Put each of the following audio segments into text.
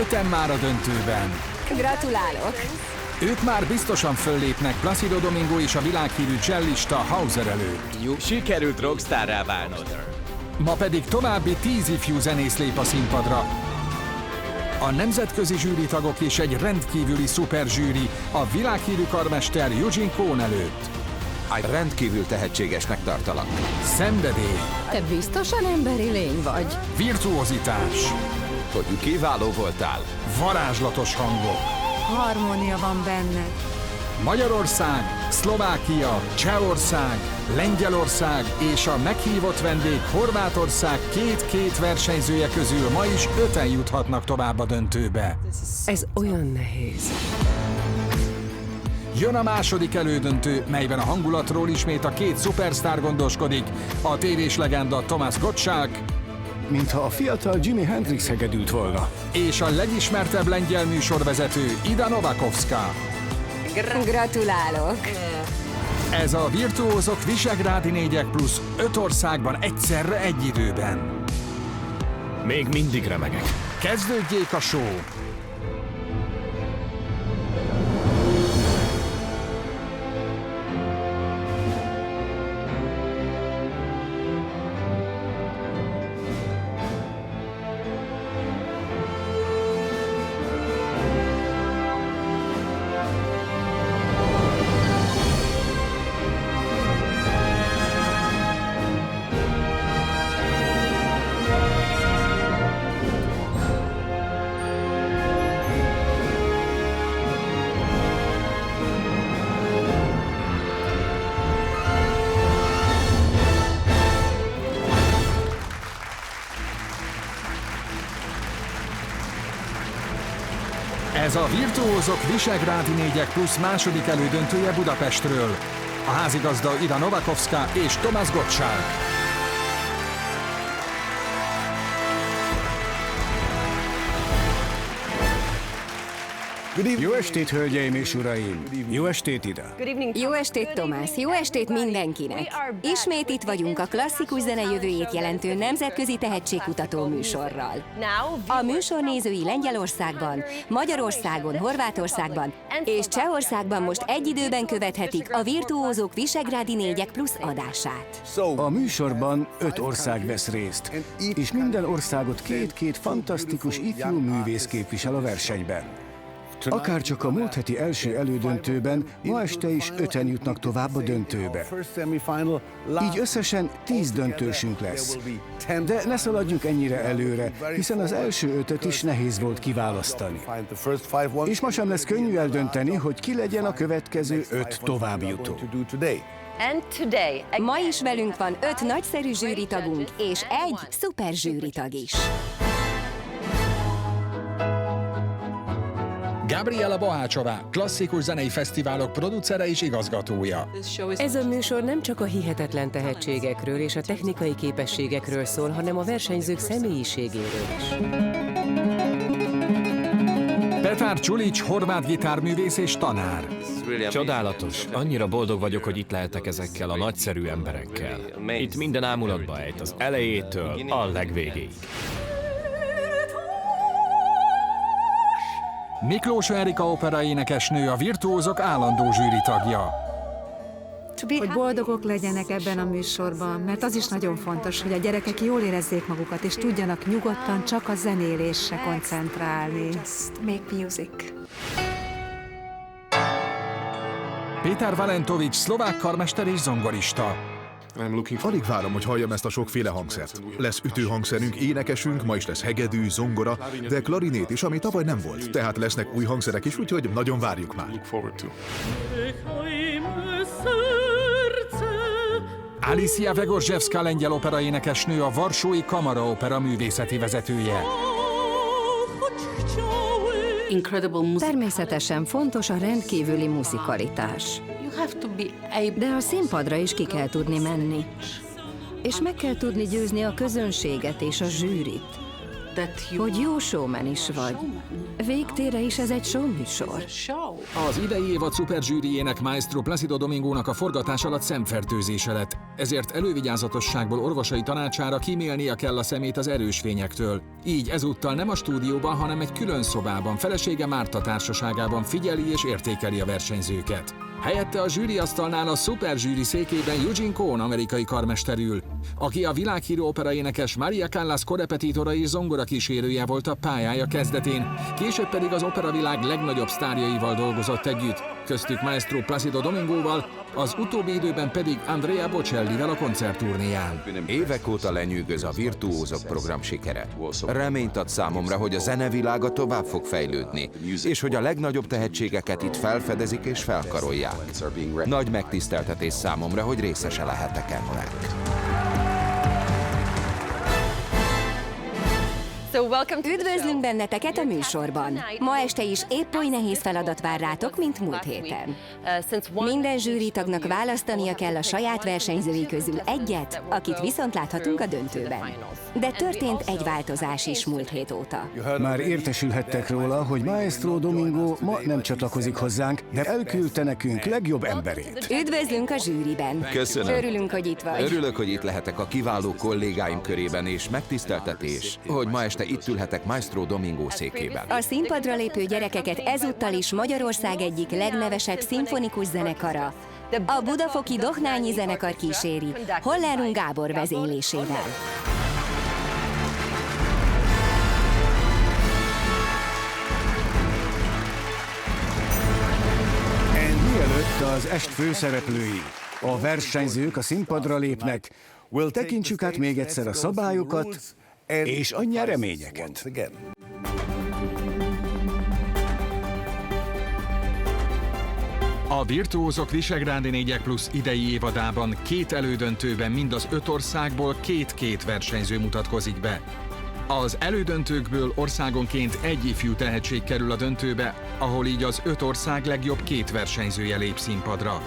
5-en már a döntőben. Gratulálok! Ők már biztosan föllépnek Placido Domingo és a világhírű csellista Hauser előtt. Sikerült rockstárrá válnod. Ma pedig további 10 ifjú zenész lép a színpadra. A nemzetközi zsűritagok és egy rendkívüli szuperzsűri a világhírű karmester Eugene Cohn előtt. Rendkívül tehetségesnek tartalak. Szenvedély, Te biztosan emberi lény vagy? virtuozitás, Hogy kiváló voltál. varázslatos hangok. Harmónia van benned. Magyarország, Szlovákia, Csehország, Lengyelország és a meghívott vendég Horvátország két versenyzője közül ma is 5-en juthatnak tovább a döntőbe. Ez olyan nehéz. Jön a második elődöntő, melyben a hangulatról ismét a két szupersztár gondoskodik, a tévés legenda Thomas Gottschalk Mintha a fiatal Jimi Hendrix hegedült volna. és a legismertebb lengyel műsorvezető Ida Novakovska. Gratulálok! Ez a virtuózok Visegrádi 4 plusz 5 országban egyszerre egy időben. Még mindig remegek. Kezdődjék a show! Ez a virtuózok Visegrádi 4 plusz második elődöntője Budapestről. A házigazda Ida Novakovska és Thomas Gottschalk. Jó estét, hölgyeim és uraim! Jó estét, Ida! Jó estét, Tomás! Jó estét mindenkinek! Ismét itt vagyunk a klasszikus zene jövőjét jelentő nemzetközi tehetségkutató műsorral. A műsor nézői Lengyelországban, Magyarországon, Horvátországban és Csehországban most egy időben követhetik a virtuózók Visegrádi 4 plusz adását. A műsorban 5 ország vesz részt, és minden országot két fantasztikus ifjú művész képvisel a versenyben. Akárcsak a múlt heti első elődöntőben, ma este is 5-en jutnak tovább a döntőbe. Így összesen 10 döntősünk lesz. De ne szaladjunk ennyire előre, hiszen az első 5-öt is nehéz volt kiválasztani. És ma sem lesz könnyű eldönteni, hogy ki legyen a következő 5 továbbjutó. Ma is velünk van 5 nagyszerű zsűritagunk és egy szuper zsűritag is. Gabriela Bohácsová, klasszikus zenei fesztiválok producere és igazgatója. Ez a műsor nem csak a hihetetlen tehetségekről és a technikai képességekről szól, hanem a versenyzők személyiségéről is. Petár Csulics, horvát gitárművész és tanár. Csodálatos. Annyira boldog vagyok, hogy itt lehetek ezekkel a nagyszerű emberekkel. Itt minden ámulatba ejt, az elejétől a legvégéig. Miklós Erika operaénekesnő, a virtuózok állandó zsűritagja. Hogy boldogok legyenek ebben a műsorban, mert az is nagyon fontos, hogy a gyerekek jól érezzék magukat, és tudjanak nyugodtan csak a zenélésre koncentrálni. Péter Valentovics, szlovák karmester és zongorista. Alig várom, hogy halljam ezt a sokféle hangszert. Lesz ütőhangszerünk, énekesünk, ma is lesz hegedű, zongora, de klarinét is, ami tavaly nem volt. Tehát lesznek új hangszerek is, úgyhogy nagyon várjuk már. Alicia Vegorzsevszka, lengyel operaénekesnő, a Varsói Kamara Opera művészeti vezetője. Természetesen fontos a rendkívüli muzikalitás. De a színpadra is ki kell tudni menni. És meg kell tudni győzni a közönséget és a zsűrit. hogy jó showman is vagy. Végtére is ez egy showműsor. Az idei évad szuperzsűriének Maestro Placido Domingónak a forgatás alatt szemfertőzése lett, ezért elővigyázatosságból orvosai tanácsára kímélnie kell a szemét az erős fényektől. Így ezúttal nem a stúdióban, hanem egy külön szobában, felesége Márta társaságában figyeli és értékeli a versenyzőket. Helyette a zsűriasztalnál a szuperzsűri székében Eugene Cohn amerikai karmester ül, aki a világhírű operaénekes Maria Callas korepetitora és zongora kísérője volt a pályája kezdetén, később pedig az operavilág legnagyobb sztárjaival dolgozott együtt, köztük Maestro Placido Domingóval, az utóbbi időben pedig Andrea Bocellivel a koncertturnéján. Évek óta lenyűgöz a Virtuózok program sikere. Reményt ad számomra, hogy a zenevilága tovább fog fejlődni, és hogy a legnagyobb tehetségeket itt felfedezik és felkarolják. Nagy megtiszteltetés számomra, hogy részese lehetek ennek. Üdvözlünk benneteket a műsorban. Ma este is épp oly nehéz feladat vár rátok, mint múlt héten. Minden zsűritagnak választania kell a saját versenyzői közül egyet, akit viszont láthatunk a döntőben. De történt egy változás is múlt hét óta. Már értesülhettek róla, hogy Maestro Domingo ma nem csatlakozik hozzánk, de elküldte nekünk legjobb emberét. Üdvözlünk a zsűriben. Köszönöm. Örülünk, hogy itt vagy. Örülök, hogy itt lehetek a kiváló kollégáim körében, és megtiszteltetés, hogy ma este itt ülhetek Maestro Domingo székében. A színpadra lépő gyerekeket ezúttal is Magyarország egyik legnevesebb szimfonikus zenekara, a budafoki Dohnányi zenekar kíséri, Holler Gábor vezénylésével. Mielőtt az est főszereplői, a versenyzők a színpadra lépnek, tekintsük át még egyszer a szabályokat és a nyereményeket. A Virtuózok Visegrádi 4+ idei évadában 2 elődöntőben mind az 5 országból 2 versenyző mutatkozik be. Az elődöntőkből országonként egy ifjú tehetség kerül a döntőbe, ahol így az 5 ország legjobb 2 versenyzője lép színpadra.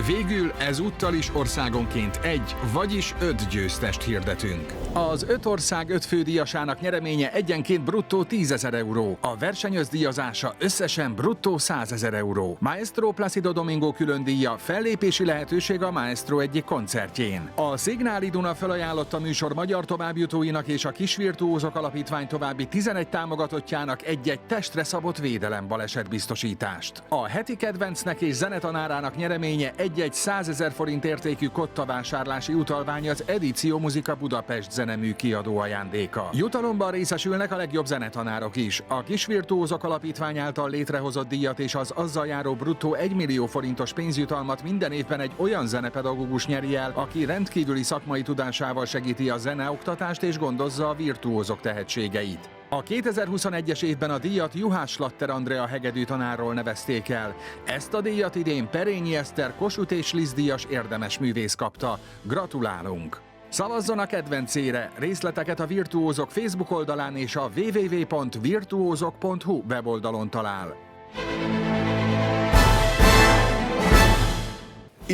Végül ezúttal is országonként 1, vagyis 5 győztest hirdetünk. Az 5 ország 5 fődíjasának nyereménye egyenként bruttó 10 000 euró, a verseny összdíjazása összesen bruttó 100 000 euró. Maestro Placido Domingo külön díja fellépési lehetőség a Maestro egyik koncertjén. A Signál Iduna felajánlotta a műsor magyar továbbjutóinak és a Kis Virtuózok Alapítvány további 11 támogatottjának egy-egy testre szabott védelem balesetbiztosítást. A heti kedvencnek és zenetanárának nyereménye egy 100 000 forint értékű kottavásárlási utalvány az Edíció Muzika Budapest zenemű kiadó ajándéka. Jutalomban részesülnek a legjobb zenetanárok is. A Kis Virtuózok Alapítvány által létrehozott díjat és az azzal járó bruttó 1 millió forintos pénzjutalmat minden évben egy olyan zenepedagógus nyeri el, aki rendkívüli szakmai tudásával segíti a zeneoktatást és gondozza a virtuózok tehetségeit. A 2021-es évben a díjat Juhász Slatter Andrea hegedű tanárról nevezték el. Ezt a díjat idén Perényi Eszter Kossuth és Liszt díjas érdemes művész kapta. Gratulálunk! Szavazzon a kedvencére! Részleteket a Virtuózok Facebook oldalán és a www.virtuozok.hu weboldalon talál.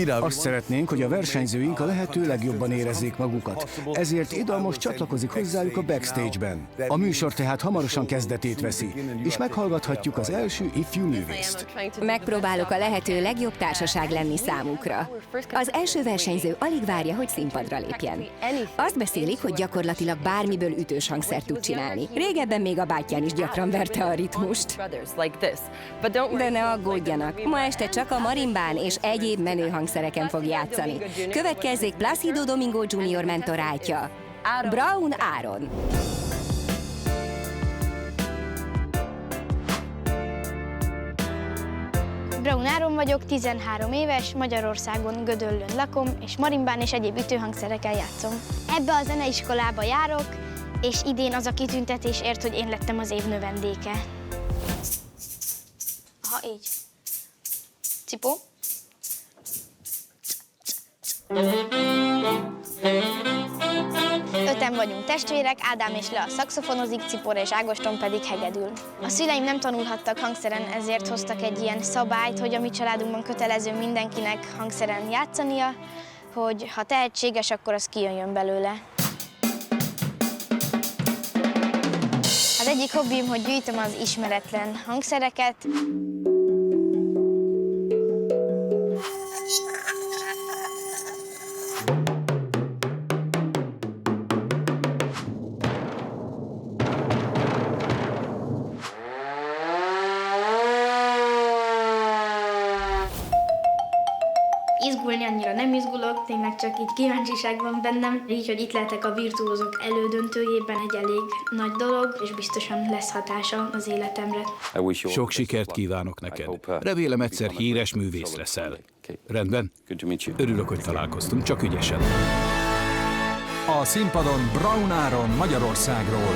Azt szeretnénk, hogy a versenyzőink a lehető legjobban érezzék magukat. Ezért Ida most csatlakozik hozzájuk a backstage-ben. A műsor tehát hamarosan kezdetét veszi, és meghallgathatjuk az első ifjú művészt. Megpróbálok a lehető legjobb társaság lenni számukra. Az első versenyző alig várja, hogy színpadra lépjen. Azt beszélik, hogy gyakorlatilag bármiből ütős hangszert tud csinálni. Régebben még a bátyján is gyakran verte a ritmust. De ne aggódjanak, ma este csak a marimbán és egyéb menő hangszereken fog játszani. Következzék Placido Domingo Jr. mentorátja, Braun Áron. Braun Áron vagyok, 13 éves, Magyarországon Gödöllőn lakom, és marimbán és egyéb ütőhangszerekkel játszom. Ebbe a zeneiskolába járok, és idén az a kitüntetés ért, hogy én lettem az év növendéke. Aha, így. Cipó. Öten vagyunk testvérek, Ádám és Lea szaxofonozik, Cipora és Ágoston pedig hegedül. A szüleim nem tanulhattak hangszeren, ezért hoztak egy ilyen szabályt, hogy a mi családunkban kötelező mindenkinek hangszeren játszania, hogy ha tehetséges, akkor az kijöjjön belőle. egyik hobbim, hogy gyűjtöm az ismeretlen hangszereket. Izgulni annyira nem izgulok, tényleg csak így kíváncsiság van bennem. Így, hogy itt lehetek a virtuózok elődöntőjében, egy elég nagy dolog, és biztosan lesz hatása az életemre. Sok sikert kívánok neked. Remélem egyszer híres művész leszel. Rendben? Örülök, hogy találkoztunk, csak ügyesen. A színpadon Braun Áron Magyarországról.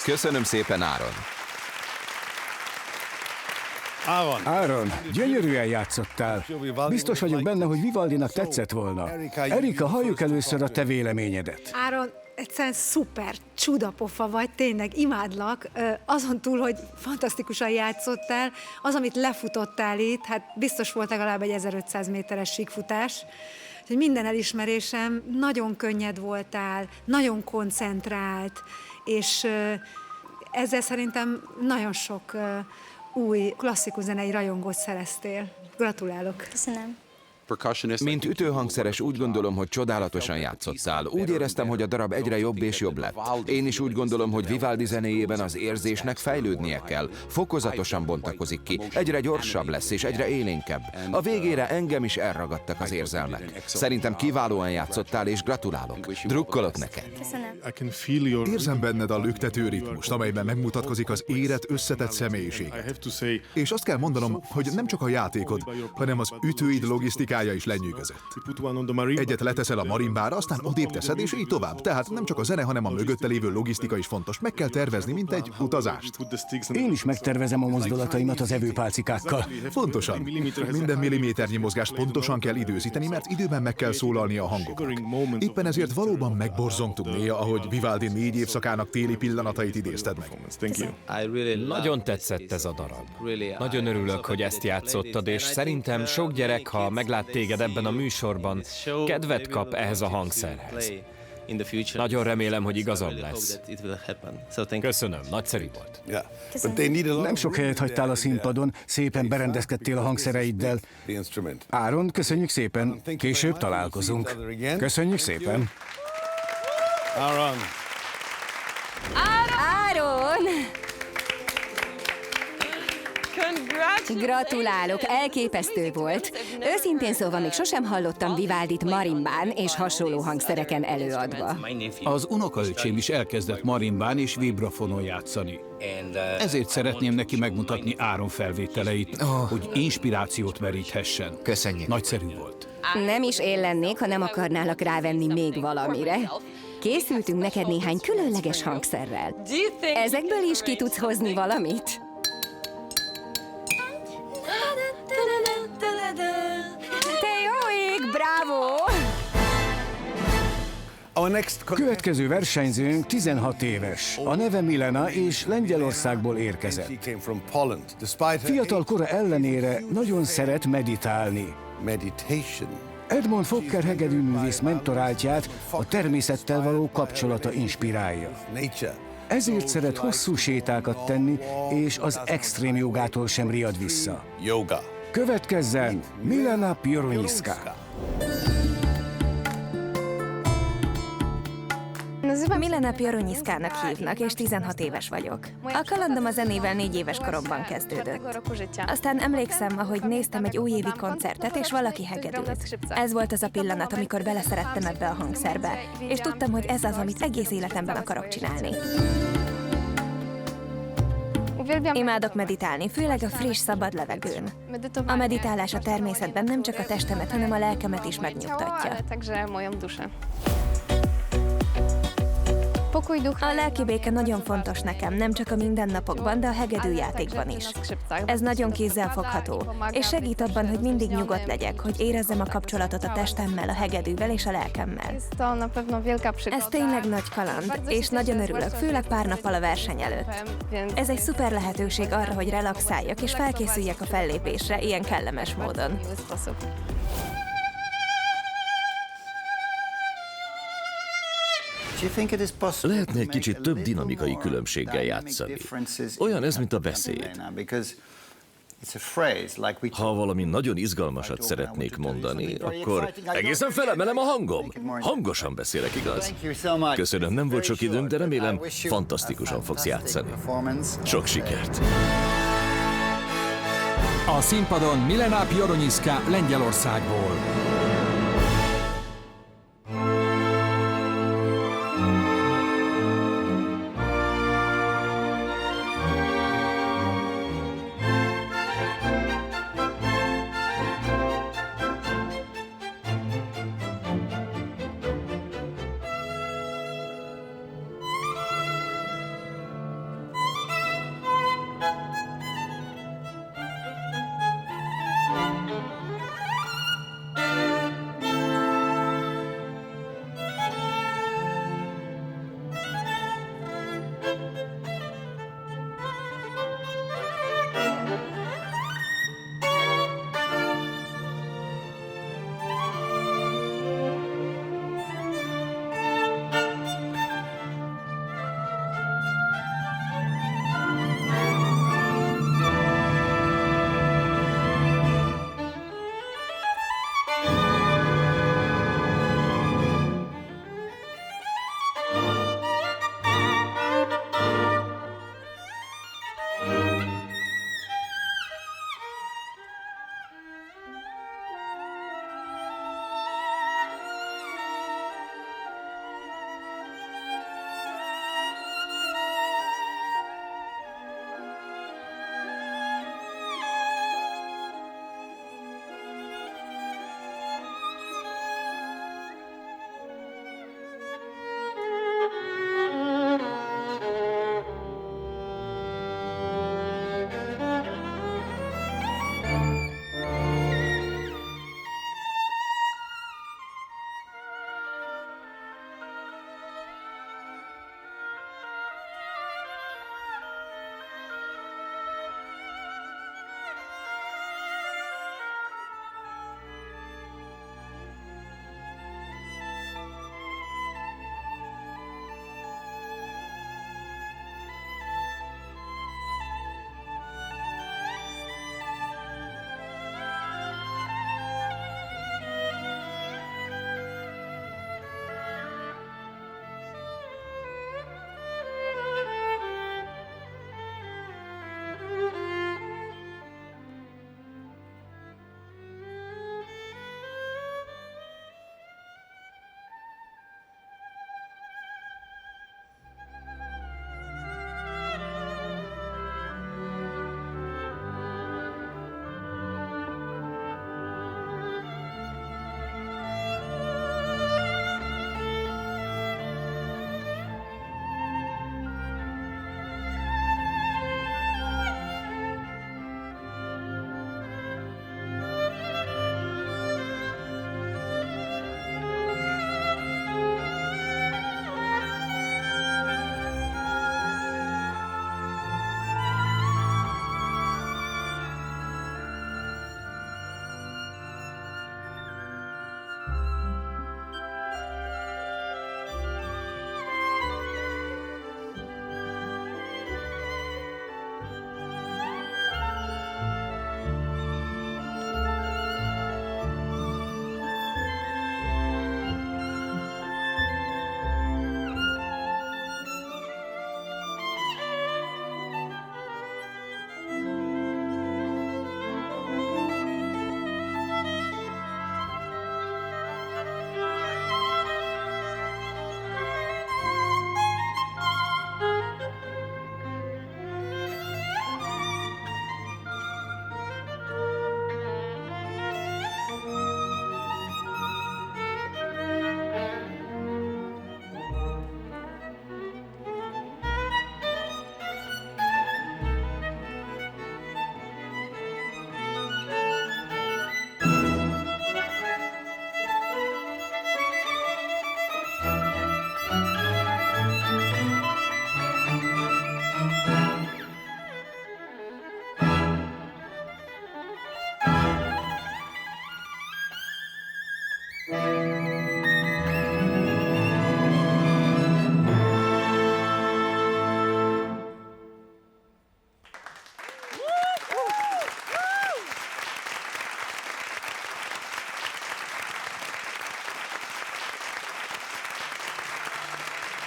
Köszönöm szépen, Áron. Áron, gyönyörűen játszottál. Biztos vagyok benne, hogy Vivaldinak tetszett volna. Erika, halljuk először a te véleményedet. Áron, egyszerűen szuper, csudapofa vagy, tényleg imádlak. Azon túl, hogy fantasztikusan játszottál, az, amit lefutottál itt, hát biztos volt legalább egy 1500 méteres síkfutás. Úgyhogy minden elismerésem, nagyon könnyed voltál, nagyon koncentrált, és ezzel szerintem nagyon sok új klasszikus zenei rajongót szereztél. Gratulálok! Köszönöm. Mint ütőhangszeres úgy gondolom, hogy csodálatosan játszottál. Úgy éreztem, hogy a darab egyre jobb és jobb lett. Én is úgy gondolom, hogy Vivaldi zenéjében az érzésnek fejlődnie kell. Fokozatosan bontakozik ki, egyre gyorsabb lesz és egyre élénkebb. A végére engem is elragadtak az érzelmek. Szerintem kiválóan játszottál, és gratulálok. Drukkolok neked. Köszönöm. Érzem benned a löktető ritmust, amelyben megmutatkozik az érett, összetett személyiség. És azt kell mondanom, hogy nem csak a játékod, hanem az ütőid logisztikája is lenyűgözött. Egyet leteszel a marimbára, aztán odébb teszed, és így tovább. Tehát nem csak a zene, hanem a mögötte lévő logisztika is fontos. Meg kell tervezni, mint egy utazást. Én is megtervezem a mozdulataimat az evőpálcikákkal. Pontosan. Minden milliméternyi mozgást pontosan kell időzíteni, mert időben meg kell szólalni a hangoknak. Éppen ezért valóban megborzongtunk néha, ahogy Vivaldi 4 évszakának téli pillanatait idézted meg. Nagyon tetszett ez a darab. Nagyon örülök, hogy ezt játszottad, és szerintem sok gyerek, ha meglát téged ebben a műsorban, kedvet kap ehhez a hangszerhez. Nagyon remélem, hogy igazam lesz. Köszönöm, nagyszerű volt. Nem sok helyet hagytál a színpadon, szépen berendezkedtél a hangszereiddel. Áron, köszönjük szépen, később találkozunk. Köszönjük szépen. Áron! Gratulálok, elképesztő volt. Őszintén szólva még sosem hallottam Vivaldit marimbán és hasonló hangszereken előadva. Az unokaöcsém is elkezdett marimbán és vibrafonon játszani. Ezért szeretném neki megmutatni Áron felvételeit, hogy inspirációt meríthessen. Köszönjük. Nagyszerű volt. Nem is én lennék, ha nem akarnálak rávenni még valamire. Készültünk neked néhány különleges hangszerrel. Ezekből is ki tudsz hozni valamit? Te jó ég, bravo! Következő versenyzőnk 16 éves. A neve Milena, és Lengyelországból érkezett. Fiatal kora ellenére nagyon szeret meditálni. Edmond Fokker hegedűművész mentoráltját a természettel való kapcsolata inspirálja. Ezért szeret hosszú sétákat tenni, és az extrém jogától sem riad vissza. Következzen Milena Pioroniszka. Milena Pioroniszkának hívnak, és 16 éves vagyok. A kalandom a zenével 4 éves koromban kezdődött. Aztán emlékszem, ahogy néztem egy újévi koncertet, és valaki hegedült. Ez volt az a pillanat, amikor beleszerettem ebbe a hangszerbe, és tudtam, hogy ez az, amit egész életemben akarok csinálni. Imádok meditálni, főleg a friss, szabad levegőn. A meditálás a természetben nem csak a testemet, hanem a lelkemet is megnyugtatja. A lelki béke nagyon fontos nekem, nem csak a mindennapokban, de a hegedűjátékban is. Ez nagyon kézzelfogható, és segít abban, hogy mindig nyugodt legyek, hogy érezzem a kapcsolatot a testemmel, a hegedűvel és a lelkemmel. Ez tényleg nagy kaland, és nagyon örülök, főleg pár nappal a verseny előtt. Ez egy szuper lehetőség arra, hogy relaxáljak és felkészüljek a fellépésre ilyen kellemes módon. Lehetne egy kicsit több dinamikai különbséggel játszani. Olyan ez, mint a beszéd. Ha valami nagyon izgalmasat szeretnék mondani, akkor egészen felemelem a hangom. Hangosan beszélek, igaz? Köszönöm, nem volt sok időm, de remélem fantasztikusan fogsz játszani. Sok sikert! A színpadon Milena Pioroniszka Lengyelországból.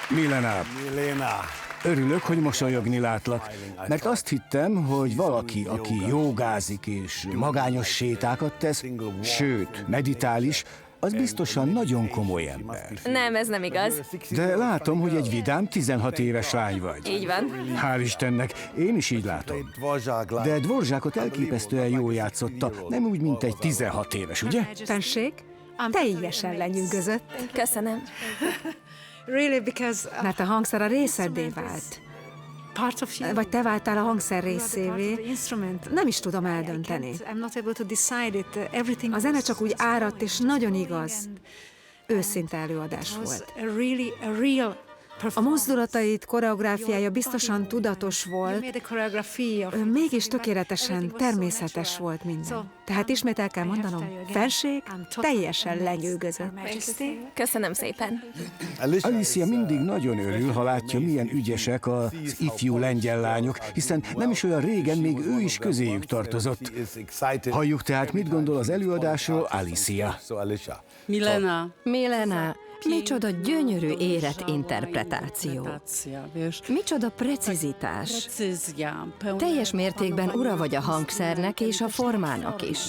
Milena, örülök, hogy mosolyogni látlak, mert azt hittem, hogy valaki, aki jogázik és magányos sétákat tesz, sőt, meditál is, az biztosan nagyon komoly ember. Nem, ez nem igaz. De látom, hogy egy vidám 16 éves lány vagy. Így van. Hál' Istennek, én is így látom. De Dvořákot elképesztően jól játszotta, nem úgy, mint egy 16 éves, ugye? Tessék, teljesen lenyűgözött. Köszönöm. Mert a hangszer a részeddé vált. Vagy te váltál a hangszer részévé. Nem is tudom eldönteni. A zene csak úgy áradt, és nagyon igaz. Őszinte előadás volt. A mozdulatait, koreográfiája biztosan tudatos volt, mégis tökéletesen természetes volt minden. Tehát ismét el kell mondanom, fenség teljesen lenyűgözött. Köszönöm szépen. Alicia mindig nagyon örül, ha látja, milyen ügyesek az ifjú lengyel lányok, hiszen nem is olyan régen még ő is közéjük tartozott. Halljuk tehát, mit gondol az előadásról Alicia. Milena, micsoda gyönyörű érett interpretáció. Micsoda precizitás. Teljes mértékben ura vagy a hangszernek és a formának is.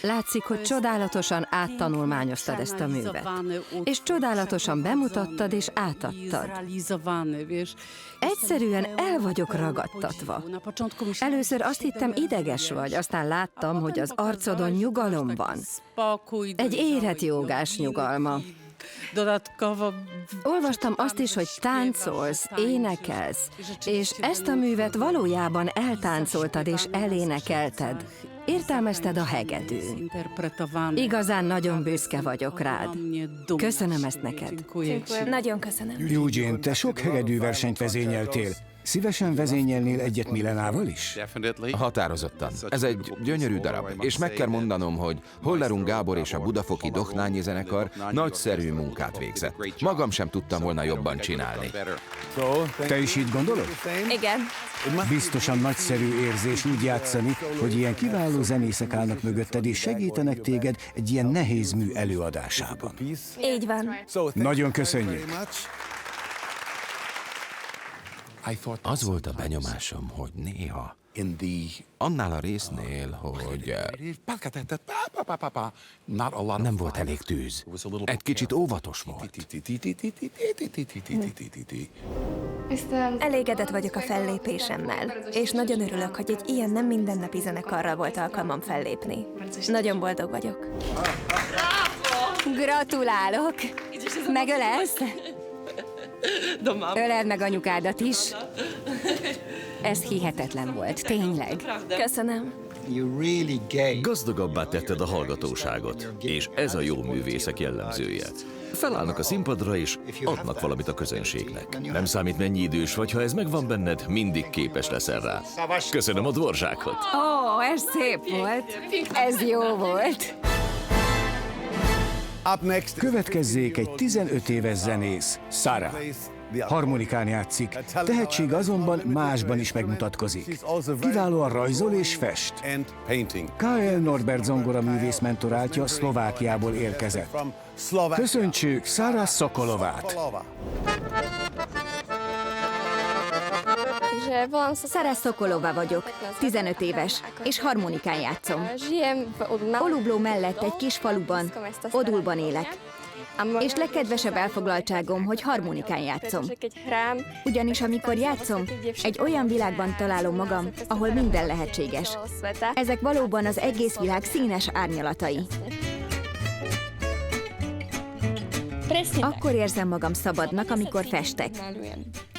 Látszik, hogy csodálatosan áttanulmányoztad ezt a művet. És csodálatosan bemutattad és átadtad. Egyszerűen el vagyok ragadtatva. Először azt hittem, ideges vagy, aztán láttam, hogy az arcodon nyugalom van. Egy érett jogás nyugalma. Olvastam azt is, hogy táncolsz, énekelsz, és ezt a művet valójában eltáncoltad és elénekelted. Értelmezted a hegedűn. Igazán nagyon büszke vagyok rád. Köszönöm ezt neked. Nagyon köszönöm. Eugene, te sok hegedűversenyt vezényeltél. Szívesen vezényelnél egyet Milenával is? Határozottan. Ez egy gyönyörű darab, és meg kell mondanom, hogy Hollerung Gábor és a Budafoki Dohnányi Zenekar nagyszerű munkát végzett. Magam sem tudtam volna jobban csinálni. Te is így gondolod? Igen. Biztosan nagyszerű érzés úgy játszani, hogy ilyen kiváló zenészek állnak mögötted, és segítenek téged egy ilyen nehéz mű előadásában. Így van. Nagyon köszönjük. Az volt a benyomásom, hogy néha annál a résznél, hogy nem volt elég tűz. Egy kicsit óvatos volt. Elégedett vagyok a fellépésemmel, és nagyon örülök, hogy egy ilyen nem mindennapi zenekarral volt alkalmam fellépni. Nagyon boldog vagyok. Gratulálok! Megölelsz? Öleld meg anyukádat is. Ez hihetetlen volt, tényleg. Köszönöm. Gazdagabbá tetted a hallgatóságot, és ez a jó művészek jellemzője. Felállnak a színpadra, és adnak valamit a közönségnek. Nem számít, mennyi idős vagy, ha ez megvan benned, mindig képes leszel rá. Köszönöm a Dvořákot. Ó, ez szép volt. Ez jó volt. Következzék egy 15 éves zenész, Sara. Harmonikán játszik, tehetség azonban másban is megmutatkozik. Kiválóan rajzol és fest. K.L. Norbert zongoraművész mentoráltja Szlovákiából érkezett. Köszöntsük Sara Sokolovát! Sara Sokolova vagyok, 15 éves, és harmonikán játszom. Olubló mellett egy kis faluban, Odulban élek. És legkedvesebb elfoglaltságom, hogy harmonikán játszom. Ugyanis amikor játszom, egy olyan világban találom magam, ahol minden lehetséges. Ezek valóban az egész világ színes árnyalatai. Akkor érzem magam szabadnak, amikor festek.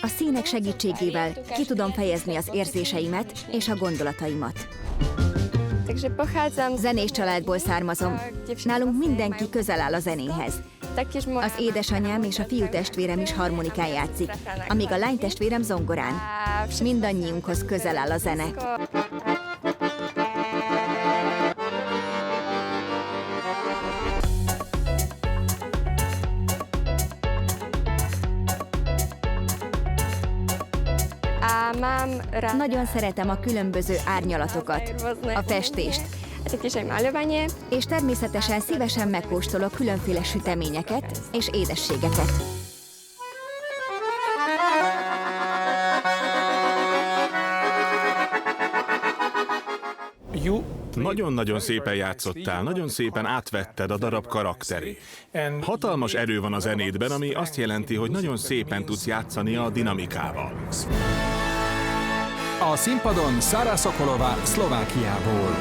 A színek segítségével ki tudom fejezni az érzéseimet és a gondolataimat. Zenés családból származom. Nálunk mindenki közel áll a zenéhez. Az édesanyám és a fiútestvérem is harmonikán játszik, amíg a lánytestvérem zongorán. Mindannyiunkhoz közel áll a zene. Nagyon szeretem a különböző árnyalatokat, a festést. És természetesen szívesen megkóstolok különféle süteményeket és édességeket. Nagyon-nagyon szépen játszottál, nagyon szépen átvetted a darab karakterét. Hatalmas erő van a zenédben, ami azt jelenti, hogy nagyon szépen tudsz játszani a dinamikával. A színpadon Sara Sokolová Szlovákiából.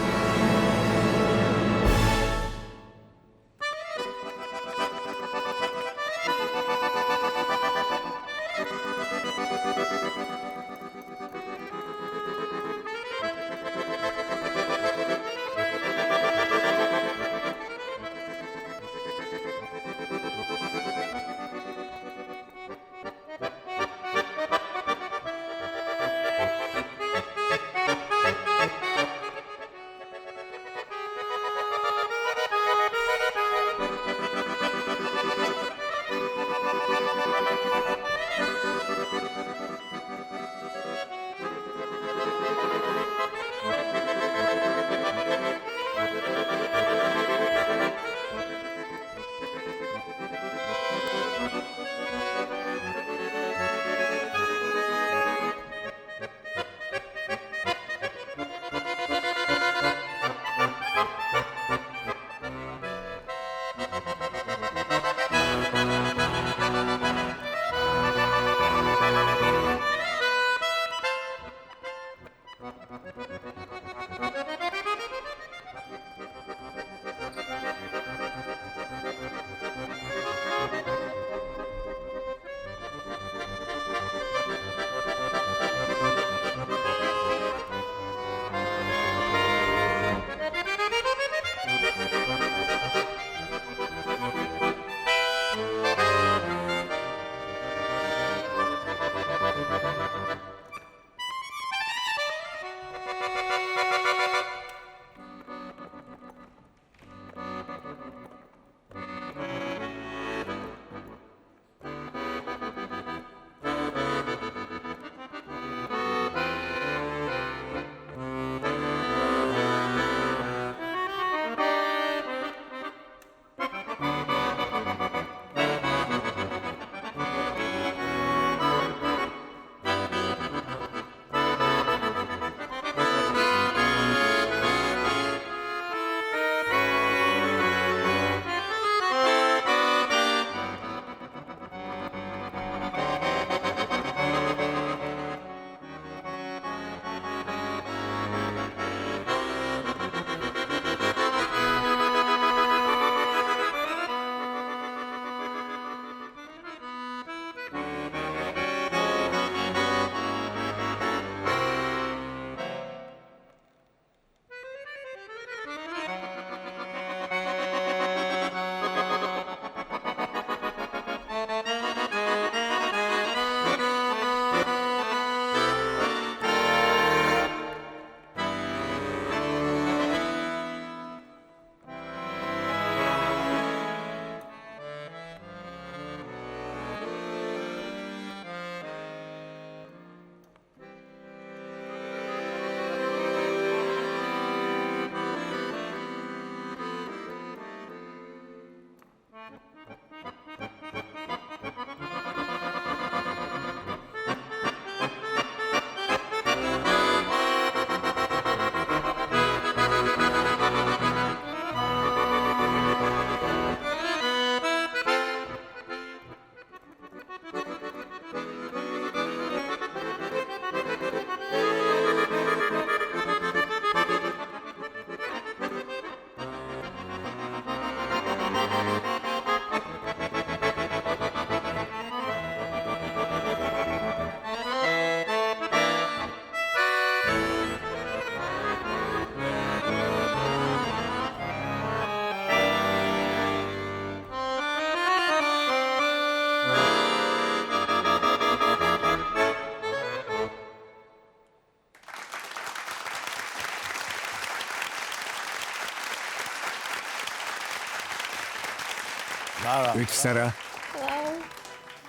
Üdv, Sara!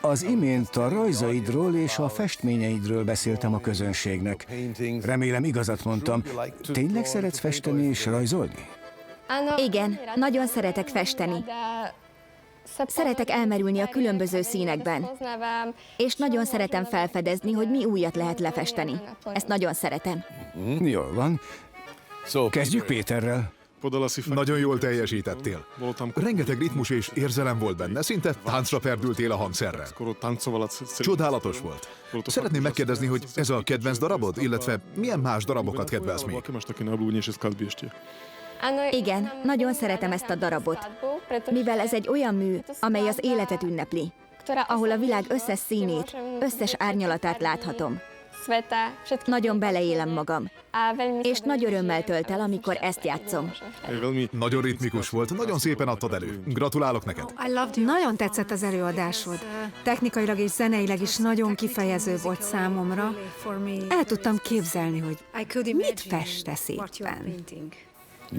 Az imént a rajzaidról és a festményeidről beszéltem a közönségnek. Remélem igazat mondtam. Tényleg szeretsz festeni és rajzolni? Igen, nagyon szeretek festeni. Szeretek elmerülni a különböző színekben, és nagyon szeretem felfedezni, hogy mi újat lehet lefesteni. Ezt nagyon szeretem. Jól van. Kezdjük Péterrel. Nagyon jól teljesítettél. Rengeteg ritmus és érzelem volt benne, szinte táncra perdültél a hangszerrel. Csodálatos volt. Szeretném megkérdezni, hogy ez a kedvenc darabod, illetve milyen más darabokat kedvelsz még? Igen, nagyon szeretem ezt a darabot, mivel ez egy olyan mű, amely az életet ünnepli, ahol a világ összes színét, összes árnyalatát láthatom. Nagyon beleélem magam, és nagy örömmel tölt el, amikor ezt játszom. Nagyon ritmikus volt, nagyon szépen adtad elő. Gratulálok neked. Nagyon tetszett az előadásod. Technikailag és zeneileg is nagyon kifejező volt számomra. El tudtam képzelni, hogy mit festesz éppen.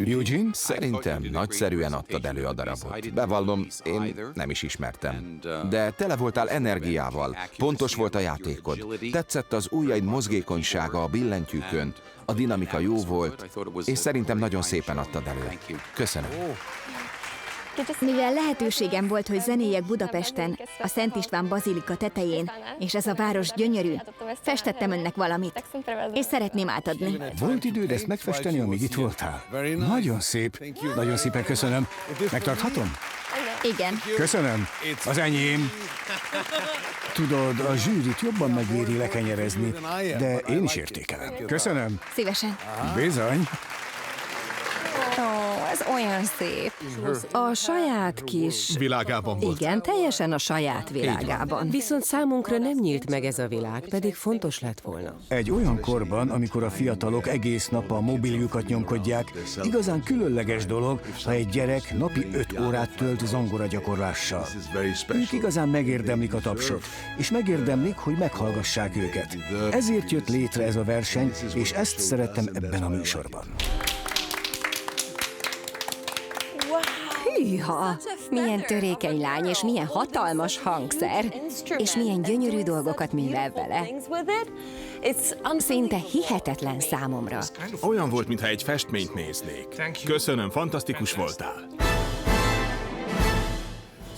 Eugene? Szerintem nagyszerűen adtad elő a darabot. Bevallom, én nem is ismertem. De tele voltál energiával, pontos volt a játékod. Tetszett az ujjaid mozgékonysága a billentyűkön, a dinamika jó volt, és szerintem nagyon szépen adtad elő. Köszönöm. Mivel lehetőségem volt, hogy zenéljek Budapesten, a Szent István bazilika tetején, és ez a város gyönyörű, festettem önnek valamit, és szeretném átadni. Volt időd ezt megfesteni, amíg itt voltál? Nagyon szép. Nagyon szépen köszönöm. Megtarthatom? Igen. Köszönöm. Az enyém. Tudod, a zsűrit jobban megéri lekenyerezni, de én is értékelem. Köszönöm. Szívesen. Bizony. Ó, ez olyan szép. A saját kis... Világában volt. Igen, teljesen a saját világában. Viszont számunkra nem nyílt meg ez a világ, pedig fontos lett volna. Egy olyan korban, amikor a fiatalok egész nap a mobiljukat nyomkodják, igazán különleges dolog, ha egy gyerek napi 5 órát tölt zongoragyakorlással. Ők igazán megérdemlik a tapsot, és megérdemlik, hogy meghallgassák őket. Ezért jött létre ez a verseny, és ezt szerettem ebben a műsorban. Hűha! Milyen törékeny lány, és milyen hatalmas hangszer, és milyen gyönyörű dolgokat művel vele. Szinte hihetetlen számomra. Olyan volt, mintha egy festményt néznék. Köszönöm, fantasztikus voltál.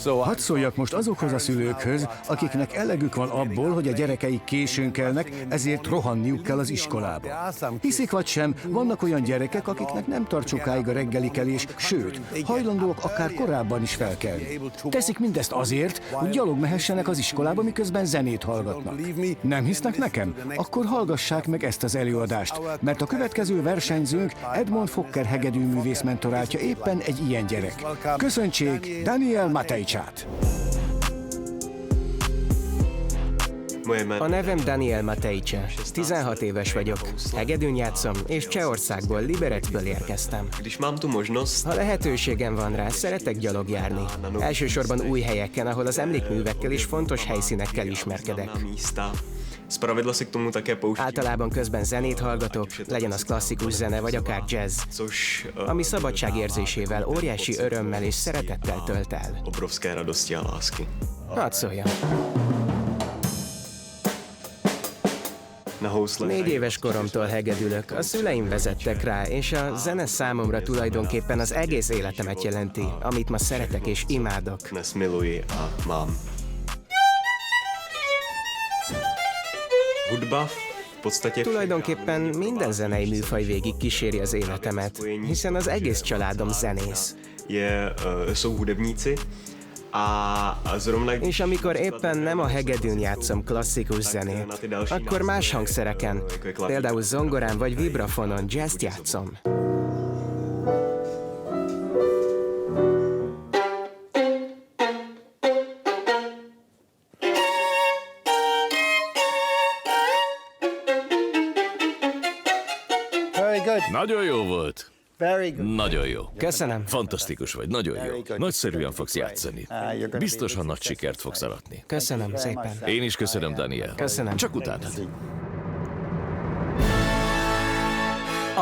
Hadd szóljak most azokhoz a szülőkhöz, akiknek elegük van abból, hogy a gyerekeik későn kelnek, ezért rohanniuk kell az iskolába. Hiszik vagy sem, vannak olyan gyerekek, akiknek nem tart sokáig a reggeli kelés, sőt, hajlandóak akár korábban is felkelni. Teszik mindezt azért, hogy gyalog mehessenek az iskolába, miközben zenét hallgatnak. Nem hisznek nekem? Akkor hallgassák meg ezt az előadást, mert a következő versenyzőnk Edmond Fokker hegedűművész mentoráltja éppen egy ilyen gyerek. Köszöntsék Daniel Matejcsát! A nevem Daniel Matejcsa, 16 éves vagyok, hegedűn játszom, és Csehországból, Liberecből érkeztem. Ha lehetőségem van rá, szeretek gyalog járni. Elsősorban új helyeken, ahol az emlékművekkel és fontos helyszínekkel ismerkedek. Általában közben zenét hallgatok, legyen az klasszikus zene vagy akár jazz, ami szabadságérzésével, óriási örömmel és szeretettel tölt el. Hadd szóljam. 4 éves koromtól hegedülök, a szüleim vezettek rá, és a zene számomra tulajdonképpen az egész életemet jelenti, amit ma szeretek és imádok. Tulajdonképpen minden zenei műfaj végig kíséri az életemet, hiszen az egész családom zenész. És amikor éppen nem a hegedűn játszom klasszikus zenét, akkor más hangszereken, például zongorán vagy vibrafonon jazzt játszom. Nagyon jó volt. Nagyon jó. Köszönöm. Fantasztikus vagy, nagyon jó. Nagyszerűen fogsz játszani. Biztosan nagy sikert fogsz aratni. Köszönöm szépen. Én is köszönöm, Daniel. Köszönöm. Csak utána.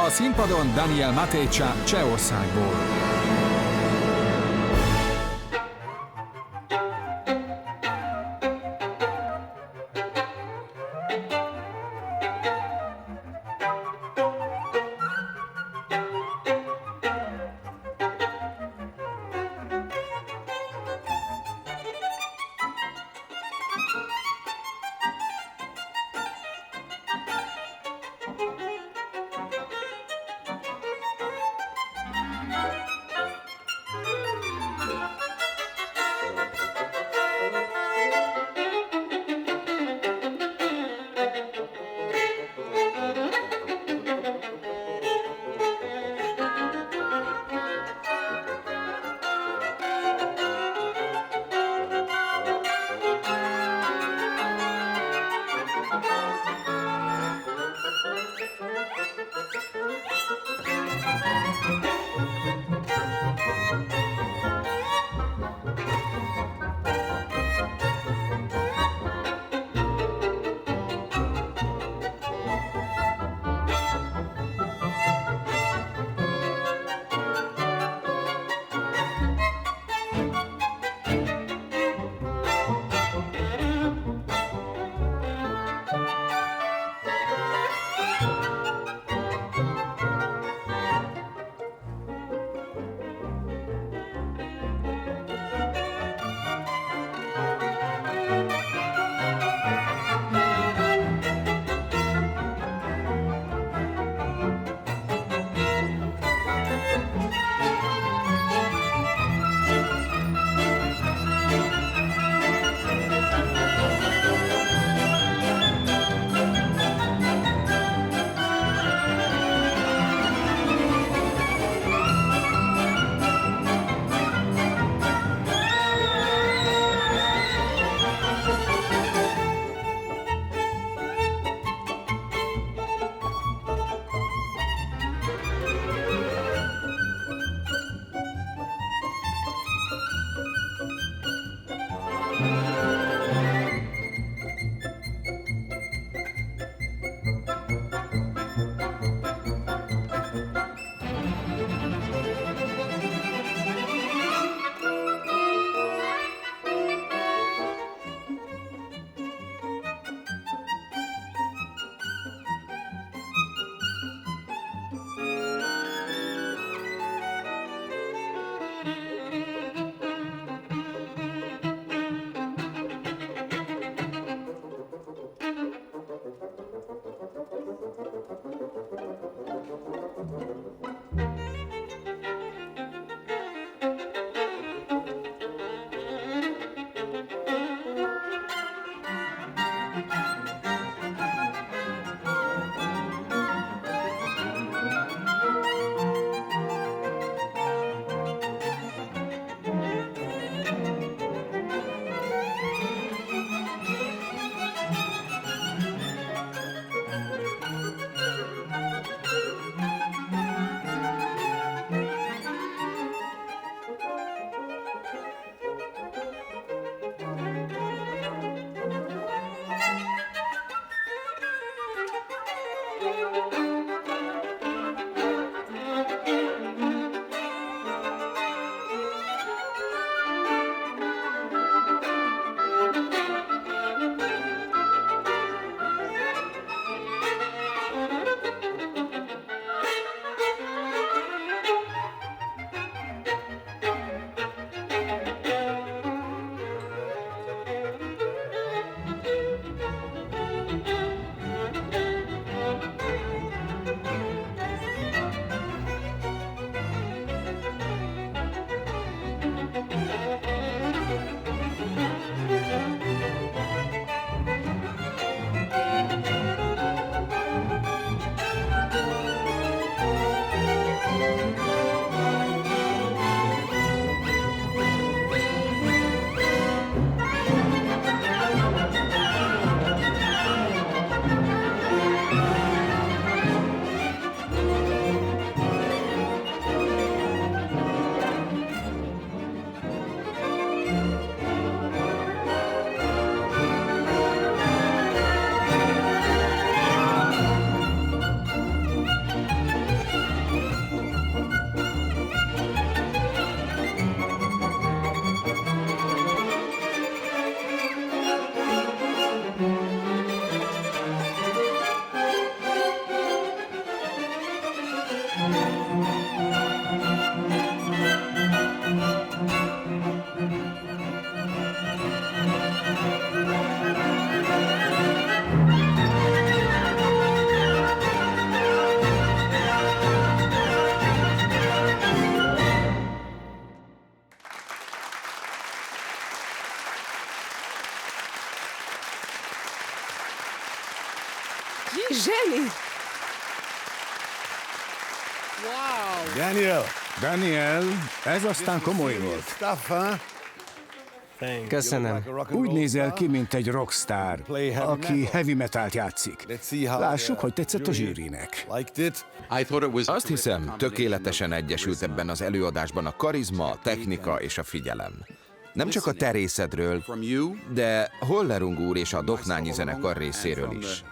A színpadon Daniel Matejcsa Csehországból. Zseni! Daniel, ez aztán komoly volt. Köszönöm. Úgy nézel ki, mint egy rockstar, aki heavy metalt játszik. Lássuk, hogy tetszett a zsűrinek. Azt hiszem, tökéletesen egyesült ebben az előadásban a karizma, a technika és a figyelem. Nem csak a te részedről, de Hollerung úr és a Doknányi zenekar részéről is.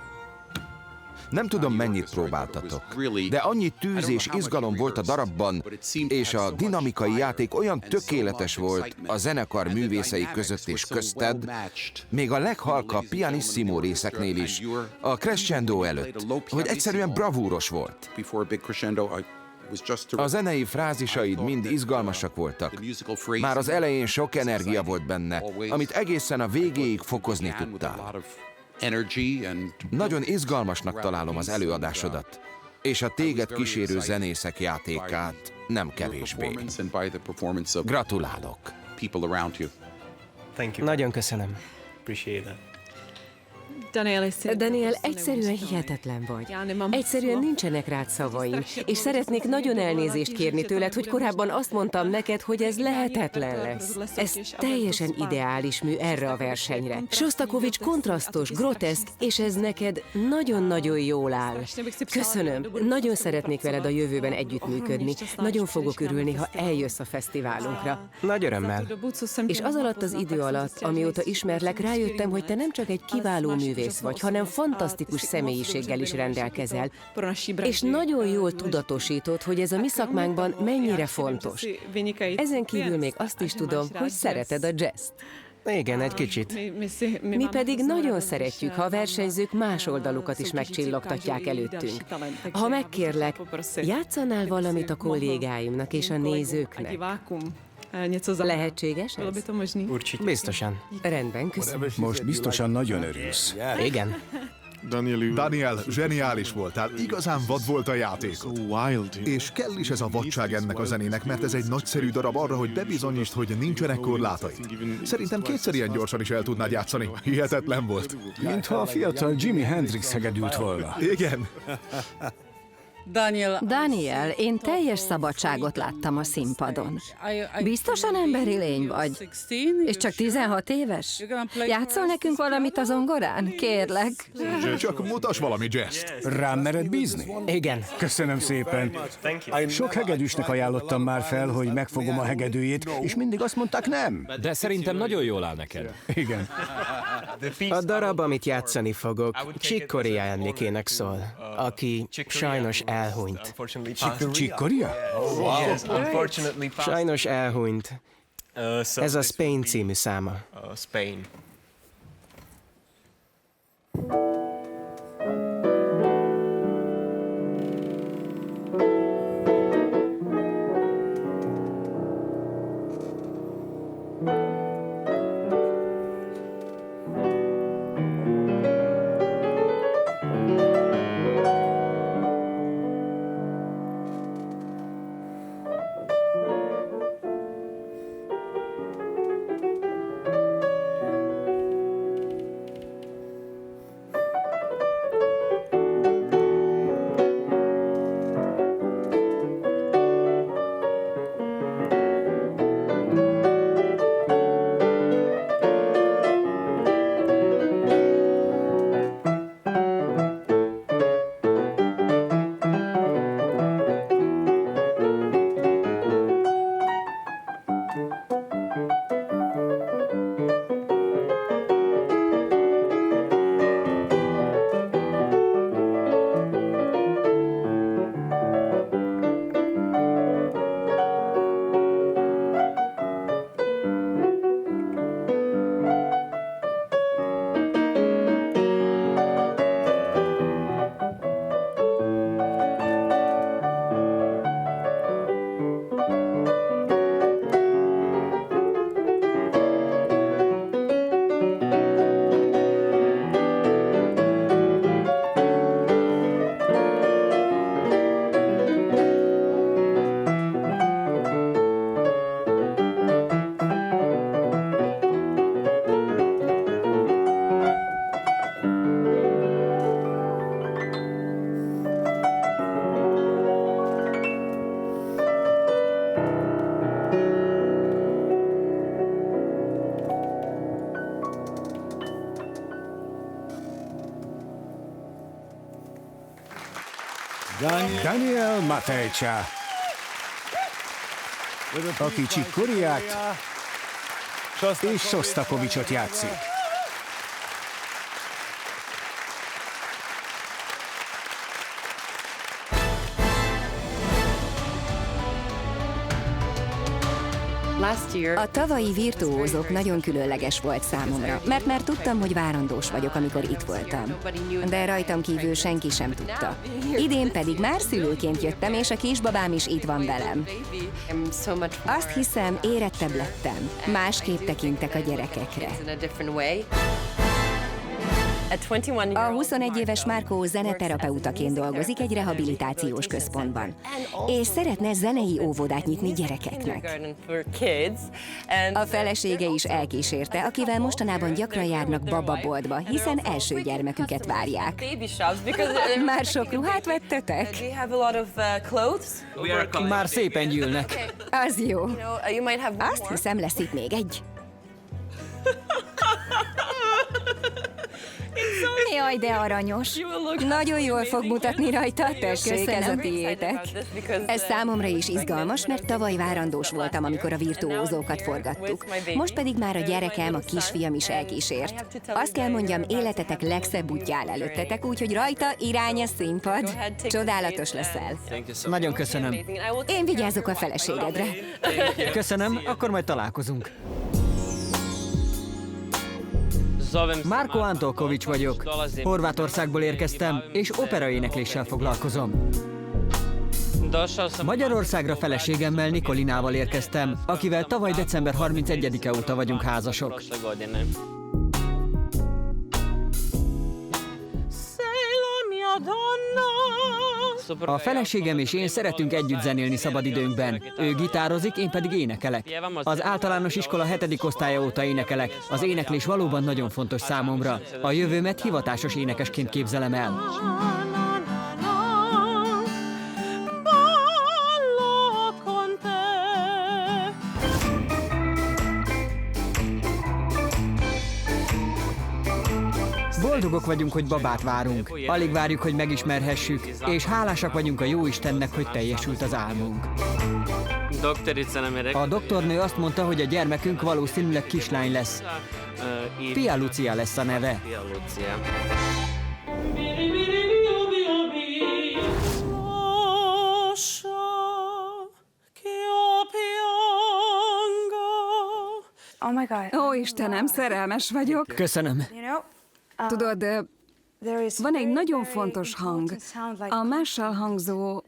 Nem tudom, mennyit próbáltatok, de annyi tűz és izgalom volt a darabban, és a dinamikai játék olyan tökéletes volt a zenekar művészei között és közted, még a leghalkabb pianissimo részeknél is, a crescendo előtt, hogy egyszerűen bravúros volt. A zenei frázisaid mind izgalmasak voltak. Már az elején sok energia volt benne, amit egészen a végéig fokozni tudtál. Nagyon izgalmasnak találom az előadásodat, és a téged kísérő zenészek játékát nem kevésbé. Gratulálok! Nagyon köszönöm. Daniel, egyszerűen hihetetlen vagy. Egyszerűen nincsenek rád szavaim, és szeretnék nagyon elnézést kérni tőled, hogy korábban azt mondtam neked, hogy ez lehetetlen lesz. Ez teljesen ideális mű erre a versenyre. Sostakovics kontrasztos, groteszk, és ez neked nagyon-nagyon jól áll. Köszönöm. Nagyon szeretnék veled a jövőben együttműködni. Nagyon fogok örülni, ha eljössz a fesztiválunkra. Nagy örömmel. És az alatt az idő alatt, amióta ismerlek, rájöttem, hogy te nem csak egy kiváló művész vagy, hanem fantasztikus személyiséggel is rendelkezel, és nagyon jól tudatosítod, hogy ez a mi szakmánkban mennyire fontos. Ezen kívül még azt is tudom, hogy szereted a jazzt. Igen, egy kicsit. Mi pedig nagyon szeretjük, ha a versenyzők más oldalukat is megcsillogtatják előttünk. Ha megkérlek, játszanál valamit a kollégáimnak és a nézőknek? Lehetséges ez? Biztosan. Rendben, köszönöm. Most biztosan nagyon örülsz. Igen. Daniel, zseniális voltál, igazán vad volt a játékod. És kell is ez a vadság ennek a zenének, mert ez egy nagyszerű darab arra, hogy bebizonyítsd, hogy nincsenek korlátaid. Szerintem kétszer ilyen gyorsan is el tudnád játszani. Hihetetlen volt. Mintha a fiatal Jimi Hendrix hegedült volna. Igen. Daniel, én teljes szabadságot láttam a színpadon. Biztosan emberi lény vagy? És csak 16 éves? Játszol nekünk valamit a zongorán? Kérlek. Csak mutass valami jazzt. Rám mered bízni? Igen. Köszönöm szépen. Sok hegedűsnek ajánlottam már fel, hogy megfogom a hegedűjét, és mindig azt mondták nem. De szerintem nagyon jól áll neked. Igen. A darab, amit játszani fogok, Chick Corea emlékének szól, aki sajnos elhunyt. Chick Corea? Sajnos elhunyt. Ez a Spain című száma. Daniel Matejca, aki Chick Coreát és Szostakovicsot játszik. A tavalyi virtuózok nagyon különleges volt számomra, mert már tudtam, hogy várandós vagyok, amikor itt voltam. De rajtam kívül senki sem tudta. Idén pedig már szülőként jöttem, és a kisbabám is itt van velem. Azt hiszem, érettebb lettem. Másképp tekintek a gyerekekre. A 21 éves Marco zeneterapeutaként dolgozik egy rehabilitációs központban, és szeretne zenei óvodát nyitni gyerekeknek. A felesége is elkísérte, akivel mostanában gyakran járnak bababoltba, hiszen első gyermeküket várják. Már sok ruhát vettetek? Már szépen gyűlnek. Az jó. Azt hiszem, lesz itt még egy. Jaj, de aranyos. Nagyon jól fog mutatni rajta, tessék, ez a tiétek. Ez számomra is izgalmas, mert tavaly várandós voltam, amikor a virtuózókat forgattuk. Most pedig már a gyerekem, a kisfiam is elkísért. Azt kell mondjam, életetek legszebb útján előttetek, úgyhogy rajta irány a színpad. Csodálatos leszel. Nagyon köszönöm. Én vigyázok a feleségedre. Köszönöm, akkor majd találkozunk. Marko Antolkovics vagyok. Horvátországból érkeztem, és operaénekléssel foglalkozom. Magyarországra feleségemmel Nikolinával érkeztem, akivel tavaly december 31-e óta vagyunk házasok. A feleségem és én szeretünk együtt zenélni szabadidőnkben. Ő gitározik, én pedig énekelek. Az általános iskola 7. osztálya óta énekelek. Az éneklés valóban nagyon fontos számomra. A jövőmet hivatásos énekesként képzelem el. Boldogok vagyunk, hogy babát várunk. Alig várjuk, hogy megismerhessük, és hálásak vagyunk a Jóistennek, hogy teljesült az álmunk. A doktornő azt mondta, hogy a gyermekünk valószínűleg kislány lesz. Pia Lucia lesz a neve. Ó, Istenem, szerelmes vagyok. Köszönöm. Tudod, van egy nagyon fontos hang, a mással hangzó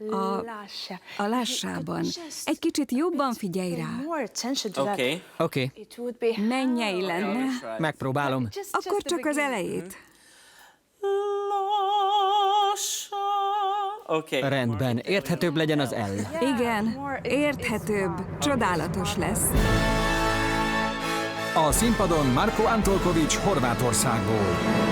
a lássában. Egy kicsit jobban figyelj rá. Oké. Mennyei lenne. Megpróbálom. Akkor csak az elejét. Rendben, érthetőbb legyen az L. Igen, érthetőbb, csodálatos lesz. A színpadon Marko Antolkovics Horvátországból.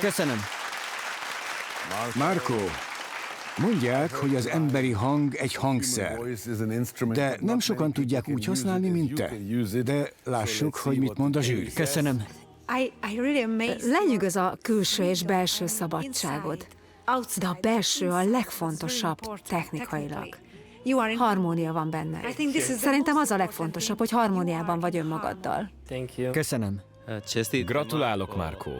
Köszönöm. Marco, mondják, hogy az emberi hang egy hangszer, de nem sokan tudják úgy használni, mint te. De lássuk, hogy mit mond a zsűri. Köszönöm. Lenyűgöz a külső és belső szabadságod. De a belső a legfontosabb technikailag. Harmónia van benne. Szerintem az a legfontosabb, hogy harmóniában vagy önmagaddal. Köszönöm. Gratulálok, Marco.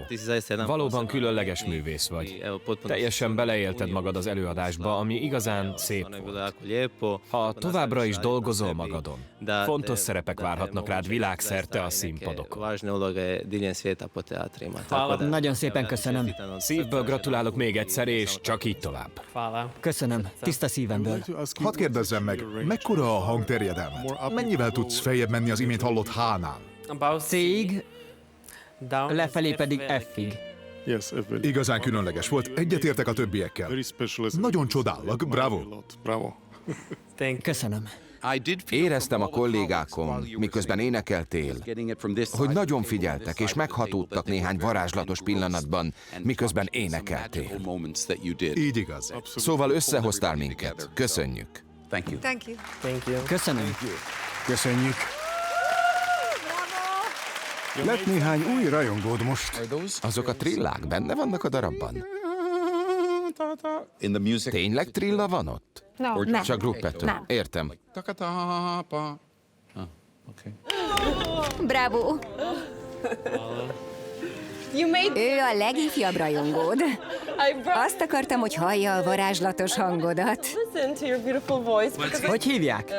Valóban különleges művész vagy. Teljesen beleélted magad az előadásba, ami igazán szép volt. Ha továbbra is dolgozol magadon, fontos szerepek várhatnak rád világszerte a színpadokon. Nagyon szépen köszönöm. Szívből gratulálok még egyszer, és csak így tovább. Köszönöm, tiszta szívemből. Hadd kérdezzem meg, mekkora a hangterjedelmed? Mennyivel tudsz feljebb menni az imént hallott H-nál? C-ig, lefelé pedig F-ig. Igazán különleges volt, egyetértek a többiekkel. Nagyon csodálok, bravo! Köszönöm. Éreztem a kollégákon, miközben énekeltél, hogy nagyon figyeltek és meghatódtak néhány varázslatos pillanatban, miközben énekeltél. Így igaz. Szóval összehoztál minket. Köszönjük. Köszönöm. Köszönjük. Lett néhány új rajongód most. Azok a trillák benne vannak a darabban? Tényleg trilla van ott? Nem. Csak gruppetto. Értem. Bravo! Ő a legifjabb rajongód. Azt akartam, hogy hallja a varázslatos hangodat. Hogy hívják?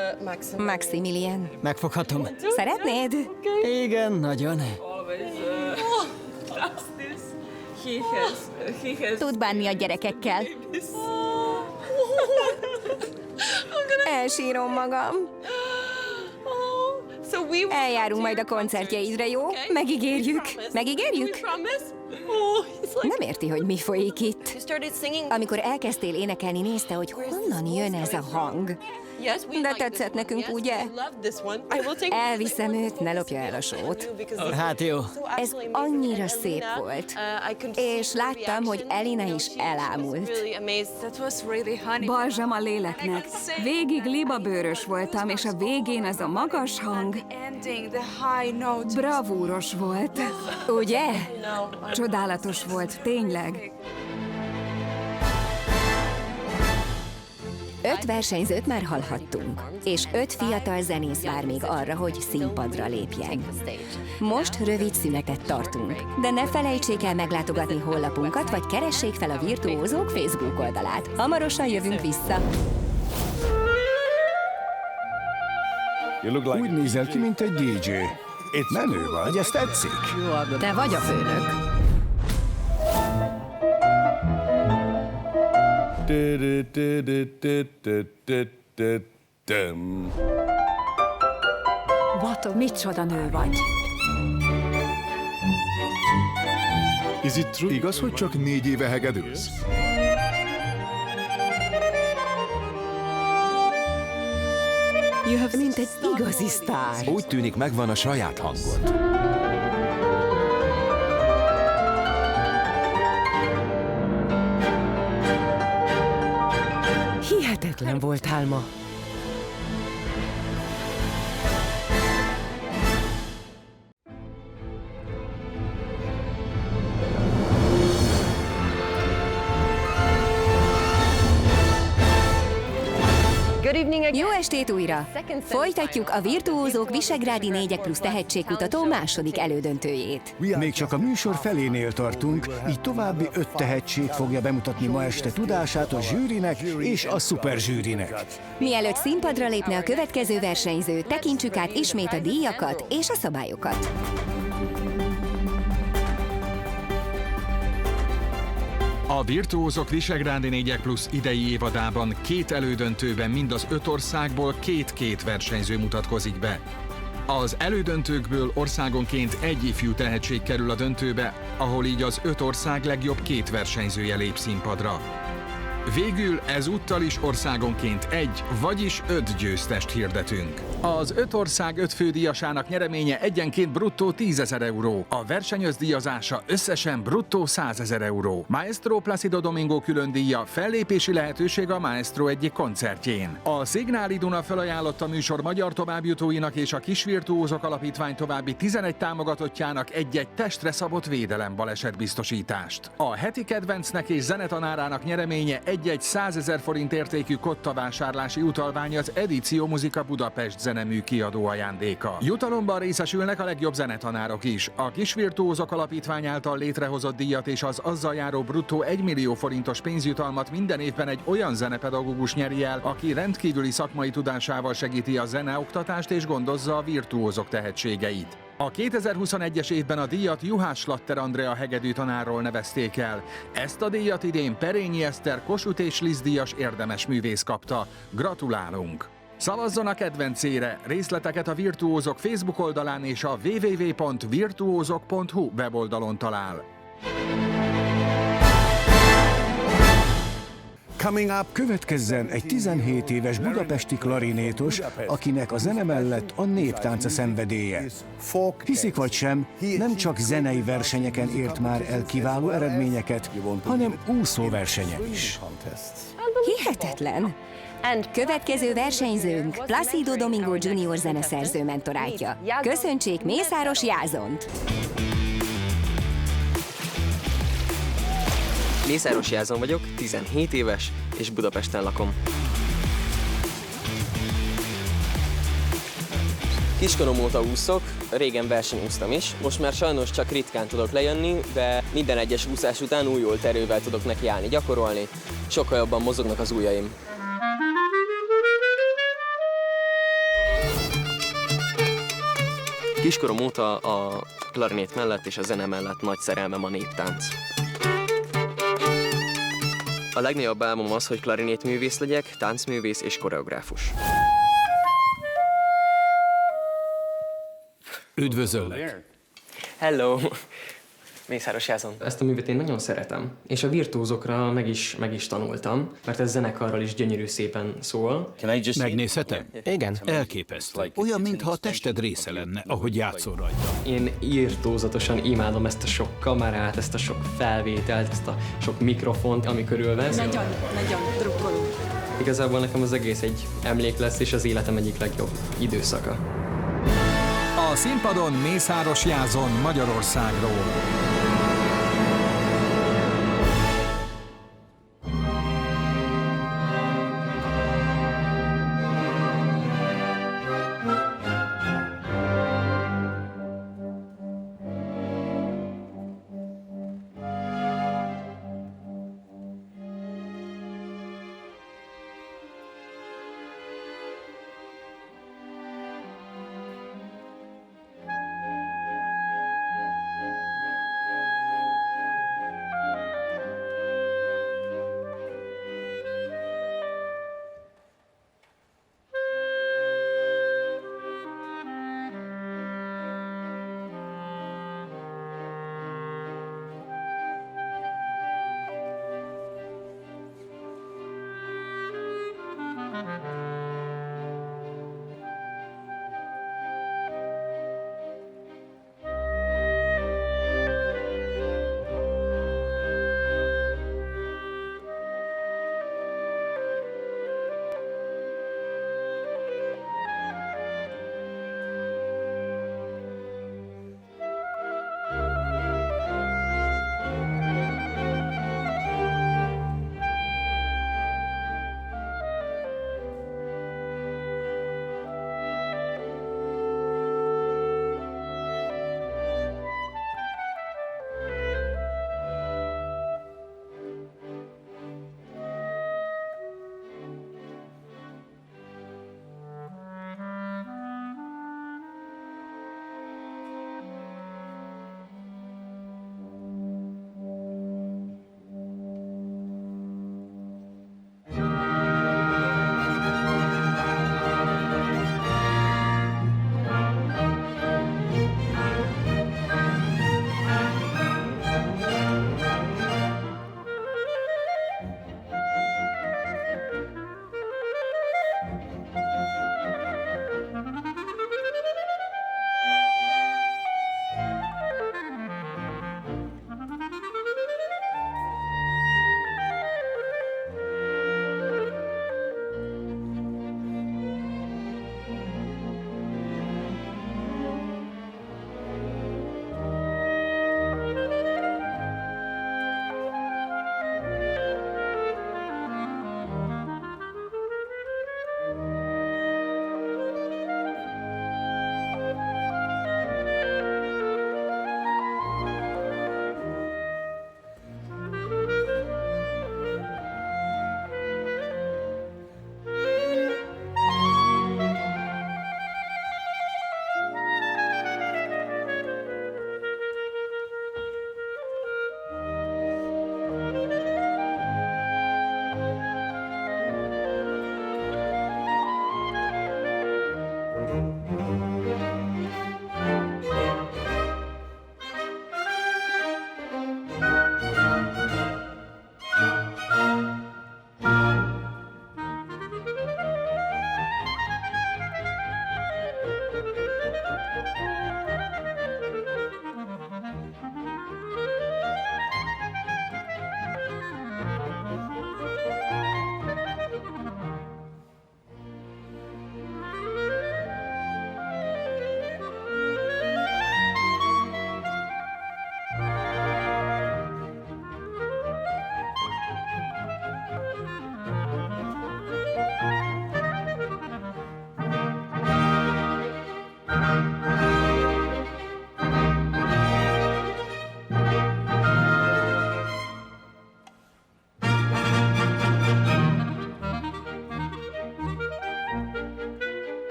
Maximilian. Megfoghatom. Szeretnéd? Igen, nagyon. Tud bánni a gyerekekkel. Elsírom magam. Eljárunk majd a koncertjeidre, jó? Megígérjük. Megígérjük? Nem érti, hogy mi folyik itt. Amikor elkezdtél énekelni, nézte, hogy honnan jön ez a hang. De tetszett nekünk, ugye? Elviszem őt, ne lopja el a sót. Hát jó. Ez annyira szép volt. És láttam, hogy Elina is elámult. Balzsam a léleknek. Végig libabőrös voltam, és a végén az a magas hang bravúros volt. Ugye? Csodálatos volt, tényleg. 5 versenyzőt már hallhattunk, és 5 fiatal zenész vár még arra, hogy színpadra lépjen. Most rövid szünetet tartunk, de ne felejtsék el meglátogatni honlapunkat, vagy keressék fel a Virtuózók Facebook oldalát. Hamarosan jövünk vissza. Úgy nézel ki, mint egy DJ. Menő vagy, ezt tetszik? Te vagy a főnök. Micsoda nő vagy. Igaz, hogy csak 4 éve hegedülsz? Mint egy igazi sztár. Úgy tűnik, megvan a saját hangod. Hihetetlen volt álma. Jó estét újra! Folytatjuk a Virtuózók Visegrádi 4+ tehetségkutató második elődöntőjét. Még csak a műsor felénél tartunk, így további 5 tehetség fogja bemutatni ma este tudását a zsűrinek és a szuperzsűrinek. Mielőtt színpadra lépne a következő versenyző, tekintsük át ismét a díjakat és a szabályokat. A Virtuózok Visegrádi 4+ idei évadában 2 elődöntőben mind az 5 országból 2 versenyző mutatkozik be. Az elődöntőkből országonként 1 ifjú tehetség kerül a döntőbe, ahol így az 5 ország legjobb 2 versenyzője lép színpadra. Végül ezúttal is országonként 1, vagyis 5 győztest hirdetünk. Az 5 ország 5 fődíjasának nyereménye egyenként bruttó 10 000 euró, a verseny összdíjazása összesen bruttó 100 000 euró. Maestro Placido Domingo külön díja fellépési lehetőség a Maestro egyik koncertjén. A Signál Iduna felajánlott a műsor magyar továbbjutóinak és a Kis Virtuózok Alapítvány további 11 támogatottjának egy-egy testre szabott védelembalesetbiztosítást. A heti kedvencnek és zenetanárának nyereménye egy-egy 100 000 forint értékű kottavásárlási utalvány az Edíció Muzika Budapest zenemű kiadó ajándéka. Jutalomban részesülnek a legjobb zenetanárok is. A Kis Virtuózok Alapítvány által létrehozott díjat és az azzal járó bruttó 1 millió forintos pénzjutalmat minden évben egy olyan zenepedagógus nyeri el, aki rendkívüli szakmai tudásával segíti a zeneoktatást és gondozza a virtuózok tehetségeit. A 2021-es évben a díjat Juhász Slatter Andrea hegedű tanárról nevezték el. Ezt a díjat idén Perényi Eszter Kossuth és Liszt díjas érdemes művész kapta. Gratulálunk! Szavazzon a kedvencére! Részleteket a Virtuózok Facebook oldalán és a www.virtuozok.hu weboldalon talál. Következzen egy 17 éves budapesti klarinétos, akinek a zene mellett a néptánca szenvedélye. Hiszik vagy sem, nem csak zenei versenyeken ért már el kiváló eredményeket, hanem úszóversenyen is. Hihetetlen! Következő versenyzőnk Placido Domingo Jr. zeneszerző mentorátja. Köszöntsék Mészáros Jázont! Mészáros Jázon vagyok, 17 éves, és Budapesten lakom. Kiskorom óta úszok, régen versenyúztam is, most már sajnos csak ritkán tudok lejönni, de minden egyes úszás után új erővel tudok nekiállni, gyakorolni, sokkal jobban mozognak az ujjaim. Kiskorom óta a klarinét mellett és a zene mellett nagy szerelmem a néptánc. A legnagyobb álmom az, hogy klarinétművész legyek, táncművész és koreográfus. Üdvözöllek! Hello! Mészáros Jázon. Ezt a művet én nagyon szeretem, és a virtuózokra meg is tanultam, mert ez zenekarral is gyönyörű szépen szól. Megnézhetem? Igen. Elképesztő. Olyan, mintha a tested része lenne, ahogy játszol rajta. Én irtózatosan imádom ezt a sok kamerát, ezt a sok felvételt, ezt a sok mikrofont, ami körülvesz. Nagyon drukkolunk. Igazából nekem az egész egy emlék lesz, és az életem egyik legjobb időszaka. A színpadon Mészáros Jázon Magyarországról.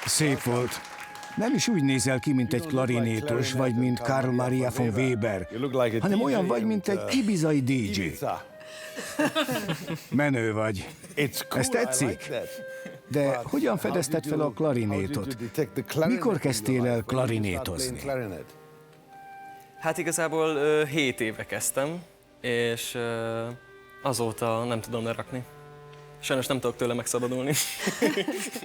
Szép volt. Nem is úgy nézel ki, mint egy klarinétos, vagy mint Karl Maria von Weber, hanem olyan vagy, mint egy ibizai DJ. Menő vagy. Ez tetszik? De hogyan fedezted fel a klarinétot? Mikor kezdtél el klarinétozni? Hát igazából 7 éve kezdtem, és azóta nem tudom lerakni. Sajnos nem tudok tőle megszabadulni.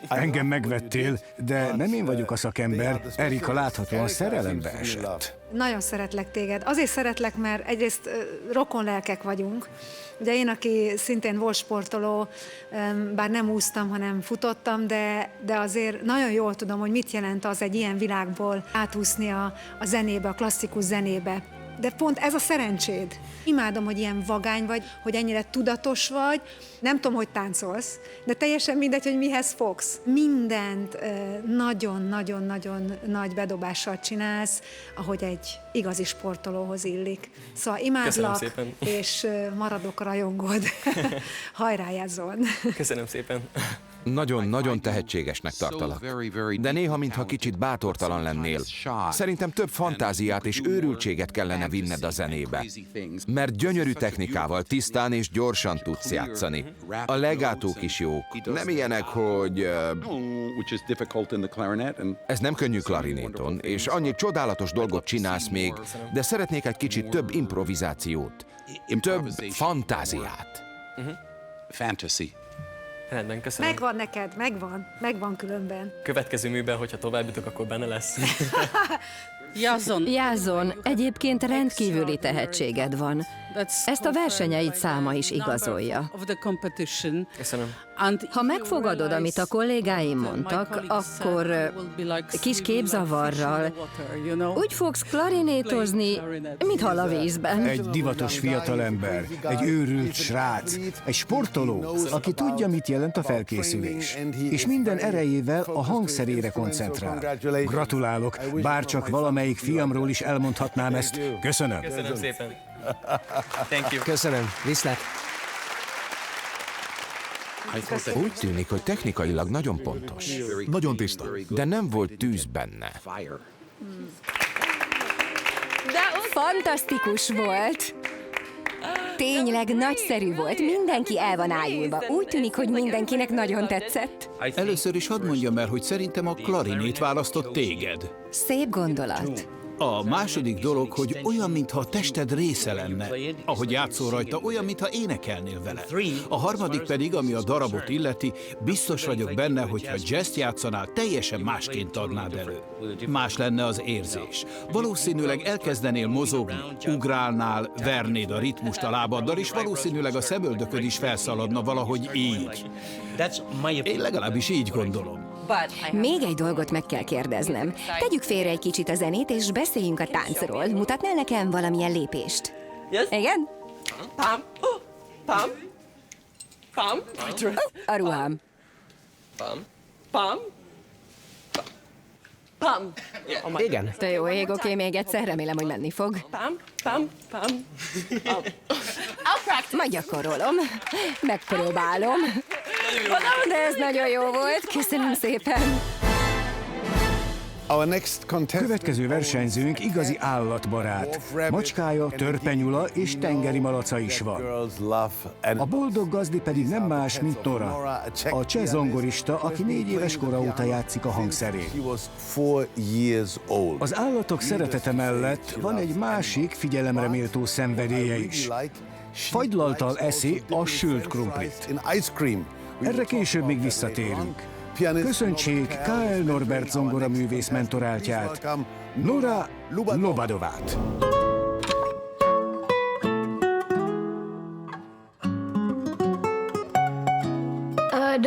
Engem megvettél, de nem én vagyok a szakember. Erika láthatóan szerelembe esett. Nagyon szeretlek téged. Azért szeretlek, mert egyrészt rokonlelkek vagyunk. Ugye én, aki szintén volt sportoló, bár nem úsztam, hanem futottam, de azért nagyon jól tudom, hogy mit jelent az egy ilyen világból átúszni a zenébe, a klasszikus zenébe. De pont ez a szerencséd. Imádom, hogy ilyen vagány vagy, hogy ennyire tudatos vagy. Nem tudom, hogy táncolsz, de teljesen mindegy, hogy mihez fogsz. Mindent nagyon-nagyon-nagyon nagy bedobással csinálsz, ahogy egy igazi sportolóhoz illik. Szóval imádlak, és maradok a rajongód. Hajrá, Jason! Köszönöm szépen! Nagyon-nagyon tehetségesnek tartalak. De néha, mintha kicsit bátortalan lennél. Szerintem több fantáziát és őrültséget kellene vinned a zenébe. Mert gyönyörű technikával tisztán és gyorsan tudsz játszani. A legátók is jók. Nem ilyenek, hogy... Ez nem könnyű klarinéton, és annyi csodálatos dolgot csinálsz még, de szeretnék egy kicsit több improvizációt. Több fantáziát. Fantasy. Rendben, köszönöm. Megvan neked, megvan különben. Következő műben, hogyha tovább jutok, akkor benne lesz. Jason, egyébként rendkívüli tehetséged van. Ezt a versenyeid száma is igazolja. Köszönöm. Ha megfogadod, amit a kollégáim mondtak, akkor kis képzavarral úgy fogsz klarinétozni, mint hal a vízben. Egy divatos fiatalember, egy őrült srác, egy sportoló, aki tudja, mit jelent a felkészülés. És minden erejével a hangszerére koncentrál. Gratulálok, bárcsak valamelyik fiamról is elmondhatnám ezt. Köszönöm. Köszönöm szépen. Thank you. Köszönöm. Viszlát. Úgy tűnik, hogy technikailag nagyon pontos. Nagyon tiszta. De nem volt tűz benne. Fantasztikus volt! Tényleg nagyszerű volt, mindenki el van ájulva. Úgy tűnik, hogy mindenkinek nagyon tetszett. Először is hadd mondjam el, hogy szerintem a klarinét választott téged. Szép gondolat. A második dolog, hogy olyan, mintha a tested része lenne. Ahogy játszol rajta, olyan, mintha énekelnél vele. A harmadik pedig, ami a darabot illeti, biztos vagyok benne, hogy ha jazzt játszanál, teljesen másként adnád elő. Más lenne az érzés. Valószínűleg elkezdenél mozogni, ugrálnál, vernéd a ritmust a lábaddal, és valószínűleg a szemöldököd is felszaladna valahogy így. Én legalábbis így gondolom. Még egy dolgot meg kell kérdeznem. Tegyük félre egy kicsit a zenét, és beszéljünk a táncról. Mutatnál nekem valamilyen lépést? Igen? Pam. Pam. Pam. A ruhám. Pam. Pam. Pam. Igen. Te jó ég, oké, még egyszer, remélem, hogy menni fog. Pam. Pam. Pam. Majd gyakorolom. Megpróbálom. De ez nagyon jó volt, köszönöm szépen. Következő versenyzőnk igazi állatbarát. Macskája, törpenyula és tengeri malaca is van. A boldog gazdi pedig nem más, mint Nora, a cseh zongorista, aki 4 éves kora óta játszik a hangszerén. Az állatok szeretete mellett van egy másik figyelemre méltó szenvedélye is. Fagylalttal eszi a sült krumplit. Erre később még visszatérünk. Köszöntsék K.L. Norbert zongoraművész mentoráltját, Nora Lobadovát.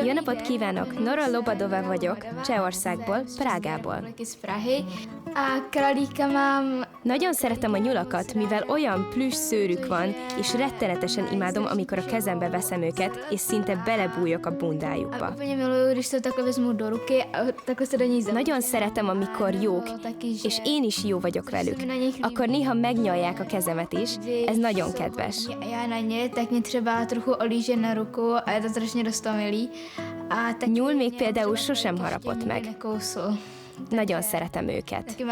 Jó napot kívánok! Nora Lobadová vagyok, Csehországból, Prágából. Nagyon szeretem a nyulakat, mivel olyan plüss szőrük van, és rettenetesen imádom, amikor a kezembe veszem őket, és szinte belebújok a bundájukba. Nagyon szeretem, amikor jók, és én is jó vagyok velük. Akkor néha megnyalják a kezemet is, ez nagyon kedves. Nyúl még például sosem harapott meg. Nagyon szeretem őket.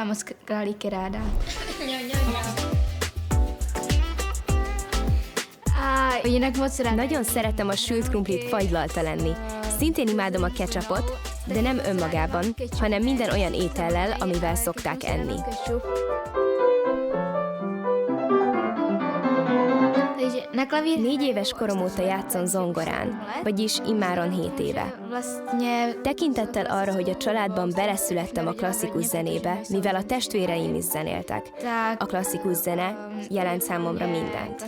Nagyon szeretem a sült krumplit fagylalta lenni. Szintén imádom a ketchupot, de nem önmagában, hanem minden olyan étellel, amivel szokták enni. 4 éves korom óta játszom zongorán, vagyis immáron 7 éve. Tekintettel arra, hogy a családban beleszülettem a klasszikus zenébe, mivel a testvéreim is zenéltek. A klasszikus zene jelent számomra mindent.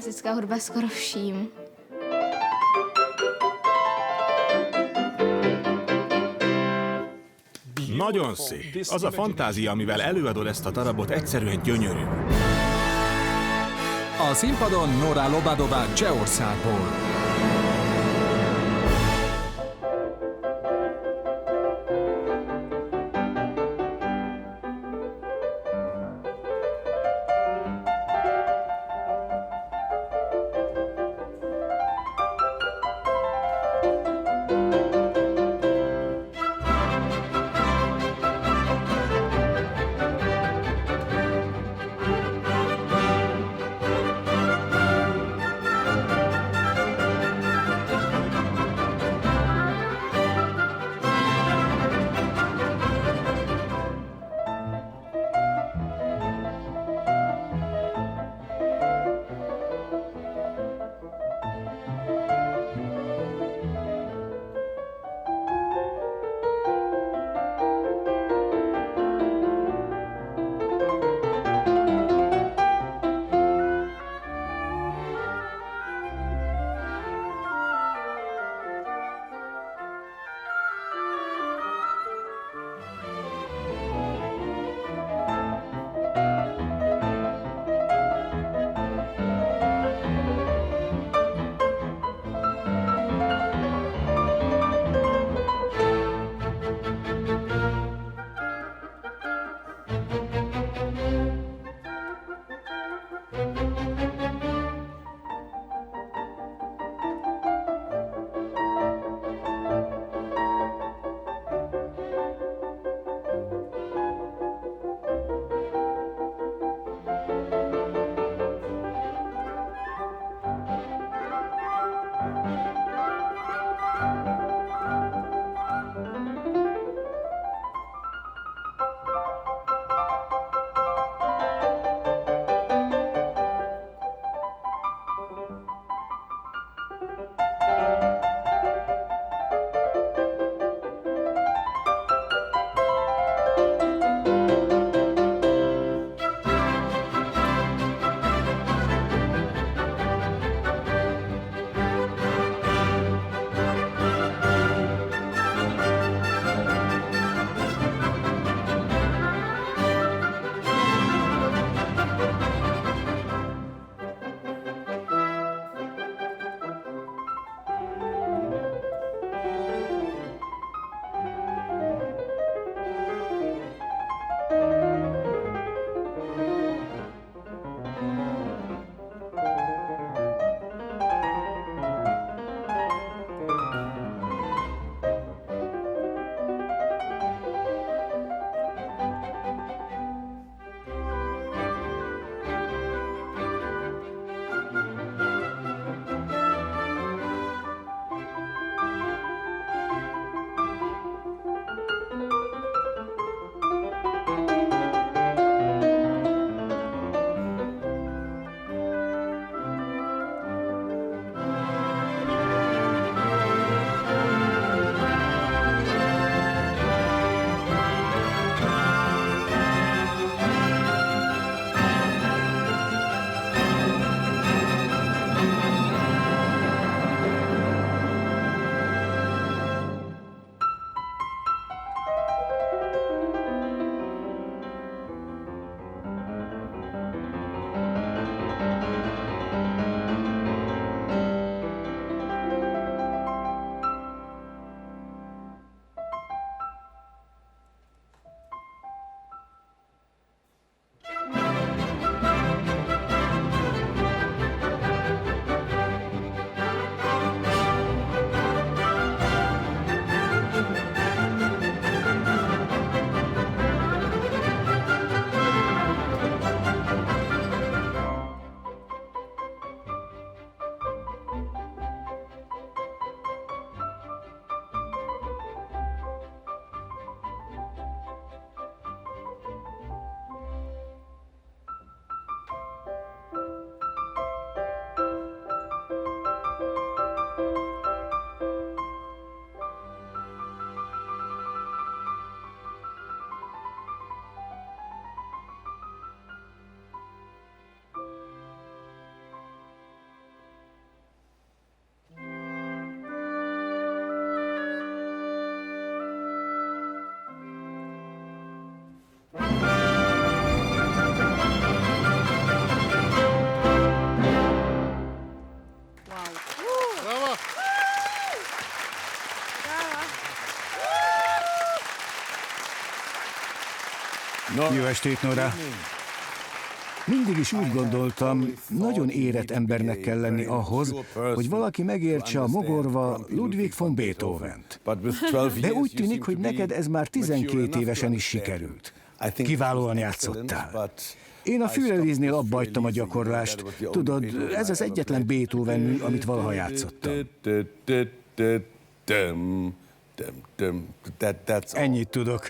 Nagyon szép. Az a fantázia, amivel előadod ezt a darabot, egyszerűen gyönyörű. A színpadon Nora Lobadova Csehországból. Jó estét, Nora! Mindig is úgy gondoltam, nagyon érett embernek kell lenni ahhoz, hogy valaki megértse a mogorva Ludwig von Beethovent. De úgy tűnik, hogy neked ez már 12 évesen is sikerült. Kiválóan játszottál. Én a Füreliznél abba hagytam a gyakorlást. Tudod, ez az egyetlen Beethoven mű, amit valaha játszottam. Ennyit tudok,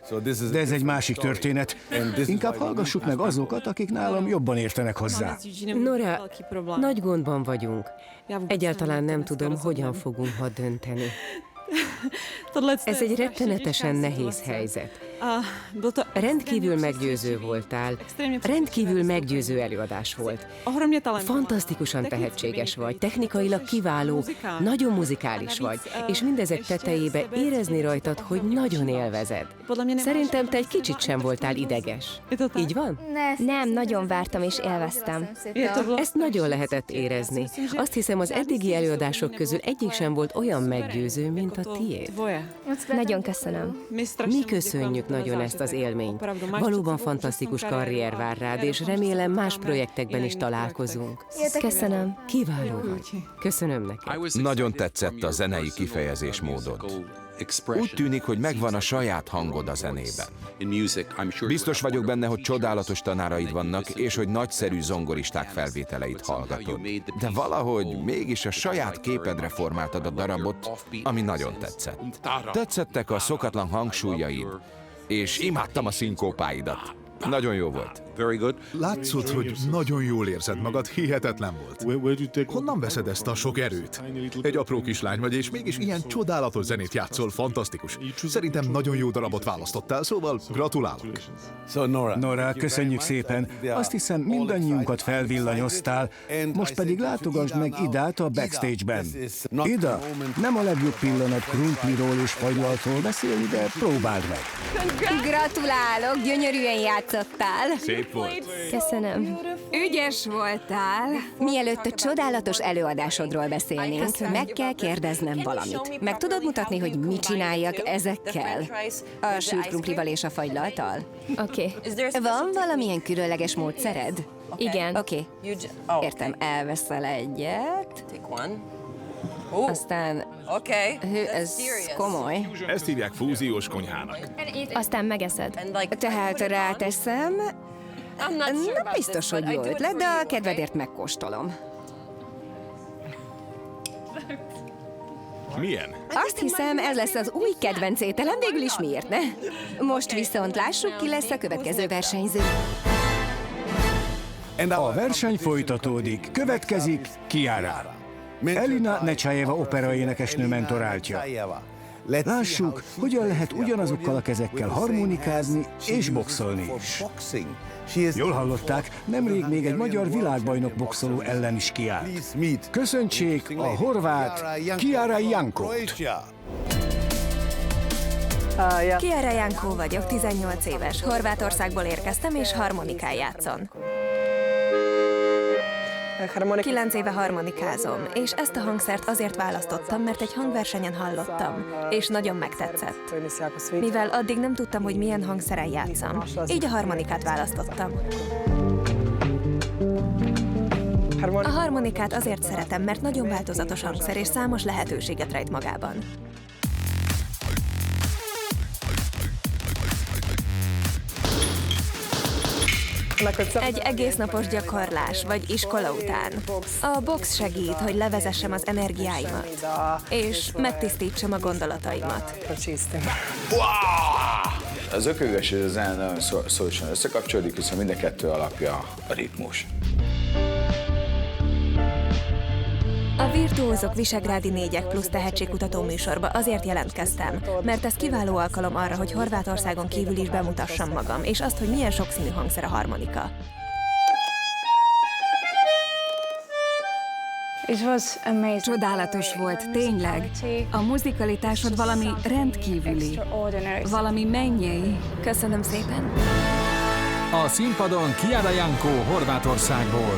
de ez egy másik történet. Inkább hallgassuk meg azokat, akik nálam jobban értenek hozzá. Nora, nagy gondban vagyunk. Egyáltalán nem tudom, hogyan fogunk ma dönteni. Ez egy rettenetesen nehéz helyzet. Rendkívül meggyőző voltál, rendkívül meggyőző előadás volt. Fantasztikusan tehetséges vagy, technikailag kiváló, nagyon muzikális vagy, és mindezek tetejébe érezni rajtad, hogy nagyon élvezed. Szerintem te egy kicsit sem voltál ideges. Így van? Nem, nagyon vártam és élveztem. Ezt nagyon lehetett érezni. Azt hiszem, az eddigi előadások közül egyik sem volt olyan meggyőző, mint a tiéd. Nagyon köszönöm. Mi köszönjük nagyon ezt az élményt. Valóban fantasztikus karrier vár rád, és remélem más projektekben is találkozunk. Köszönöm. Kiváló vagy. Köszönöm neked. Nagyon tetszett a zenei kifejezésmódod. Úgy tűnik, hogy megvan a saját hangod a zenében. Biztos vagyok benne, hogy csodálatos tanáraid vannak, és hogy nagyszerű zongoristák felvételeit hallgatod. De valahogy mégis a saját képedre formáltad a darabot, ami nagyon tetszett. Tetszettek a szokatlan hangsúlyaid, és imádtam a szinkópáidat. Nagyon jó volt. Látszott, hogy nagyon jól érzed magad, hihetetlen volt. Honnan veszed ezt a sok erőt? Egy apró kislány vagy, és mégis ilyen csodálatos zenét játszol, fantasztikus. Szerintem nagyon jó darabot választottál, szóval gratulálok. Nora, köszönjük szépen. Azt hiszem, mindannyiunkat felvillanyoztál, most pedig látogassd meg Idát a backstage-ben. Ida, nem a legjobb pillanat krumpliról és fagylaltól beszélni, de próbáld meg. Gratulálok, gyönyörűen játszottál. Szép volt. Köszönöm. Ügyes voltál. Mielőtt a csodálatos előadásodról beszélnénk, meg kell kérdeznem valamit. Meg tudod mutatni, hogy mit csináljak ezekkel? A sült krumplival és a fagylalttal? Oké. Van valamilyen különleges módszered? Igen. Oké. Értem, elveszel egyet. Aztán... Hű, ez komoly. Ezt hívják fúziós konyhának. Aztán megeszed. Tehát ráteszem. Nem biztos, hogy jó ötlet, de a kedvedért megkóstolom. Milyen? Azt hiszem, ez lesz az új kedvenc ételem, végül is miért ne? Most viszont lássuk, ki lesz a következő versenyző. A verseny folytatódik. Következik Chiara. Elina Necsajeva operaénekesnő mentoráltja. Lássuk, hogyan lehet ugyanazokkal a kezekkel harmonikázni és boxolni is. Jól hallották, nemrég még egy magyar világbajnok boxoló ellen is kiállt. Köszöntsék a horvát Chiara Jankót! Chiara Jankó vagyok, 18 éves. Horvátországból érkeztem, és harmonikán játszom. 9 éve harmonikázom, és ezt a hangszert azért választottam, mert egy hangversenyen hallottam, és nagyon megtetszett. Mivel addig nem tudtam, hogy milyen hangszeren játszam, így a harmonikát választottam. A harmonikát azért szeretem, mert nagyon változatos hangszer, és számos lehetőséget rejt magában. Egy egész napos gyakorlás, vagy iskola után. A box segít, hogy levezessem az energiáimat, és megtisztítsam a gondolataimat. Az ökögös és a zene nagyon szorosan összekapcsolódik, hiszen mind a kettő alapja a ritmus. A Virtuózok Visegrádi 4-ek plusz tehetségkutató műsorba azért jelentkeztem, mert ez kiváló alkalom arra, hogy Horvátországon kívül is bemutassam magam, és azt, hogy milyen sokszínű hangszer a harmonika. Csodálatos volt, tényleg. A muzikalitásod valami rendkívüli, valami mennyei. Köszönöm szépen. A színpadon Chiara Jankó Horvátországból.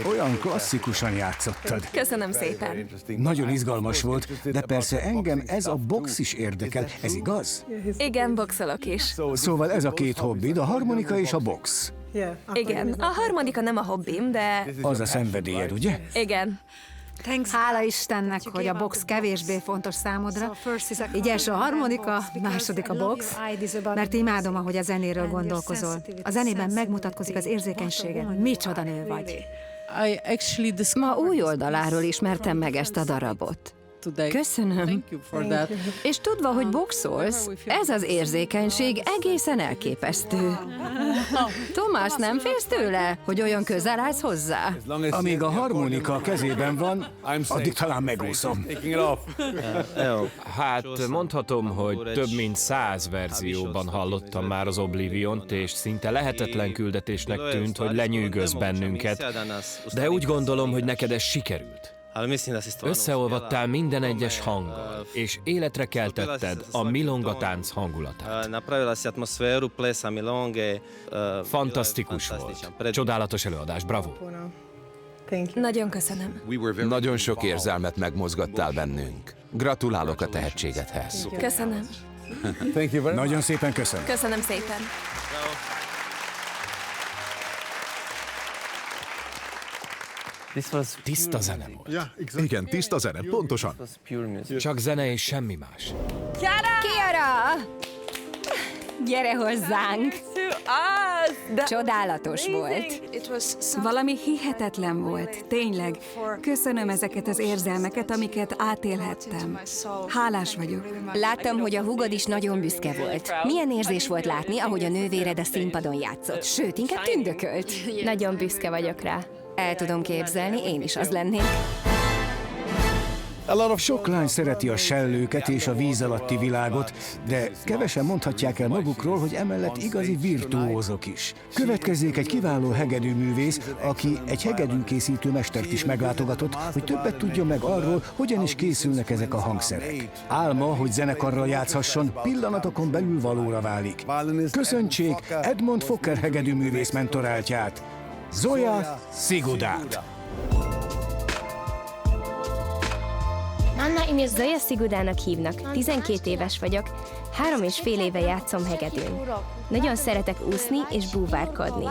Olyan klasszikusan játszottad. Köszönöm szépen. Nagyon izgalmas volt, de persze engem ez a box is érdekel. Ez igaz? Igen, boxolok is. Szóval ez a két hobbid, a harmonika és a box. Igen, a harmonika nem a hobbim, de... Az a szenvedélyed, ugye? Igen. Hála Istennek, hogy a box kevésbé fontos számodra. Így első a harmonika, második a box, mert imádom, ahogy a zenéről gondolkozol. A zenében megmutatkozik az érzékenységed, hogy micsoda nő vagy. Ma új oldaláról ismertem meg ezt a darabot. Köszönöm. És tudva, hogy boxolsz, ez az érzékenység egészen elképesztő. Tomás, nem félsz tőle, hogy olyan közel állsz hozzá? Amíg a harmonika a kezében van, addig talán megúszom. Hát mondhatom, hogy több mint 100 verzióban hallottam már az Obliviont, és szinte lehetetlen küldetésnek tűnt, hogy lenyűgöz bennünket, de úgy gondolom, hogy neked ez sikerült. Összeolvadtál minden egyes hanggal, és életre keltetted a milonga tánc hangulatát. Fantasztikus volt. Csodálatos előadás, bravo! Nagyon köszönöm. Nagyon sok érzelmet megmozgattál bennünk. Gratulálok a tehetségedhez. Köszönöm. Nagyon szépen köszönöm. Köszönöm szépen. Tiszta zene volt. Igen, tiszta zene, pontosan. Csak zene és semmi más. Kiara! Gyere hozzánk! Csodálatos volt. Valami hihetetlen volt, tényleg. Köszönöm ezeket az érzelmeket, amiket átélhettem. Hálás vagyok. Láttam, hogy a húgod is nagyon büszke volt. Milyen érzés volt látni, ahogy a nővéred a színpadon játszott, sőt, inkább tündökölt. Nagyon büszke vagyok rá. El tudom képzelni, én is az lennék. Sok lány szereti a sellőket és a víz alatti világot, de kevesen mondhatják el magukról, hogy emellett igazi virtuózok is. Következzék egy kiváló hegedűművész, aki egy hegedűkészítő mestert is meglátogatott, hogy többet tudjon meg arról, hogyan is készülnek ezek a hangszerek. Álma, hogy zenekarral játszhasson, pillanatokon belül valóra válik. Köszöntsék Edmond Fokker hegedűművész mentoráltját, Zoya Sigudát. Zoya Sigudának hívnak, 12 éves vagyok, 3,5 éve játszom hegedűn. Nagyon szeretek úszni és búvárkodni.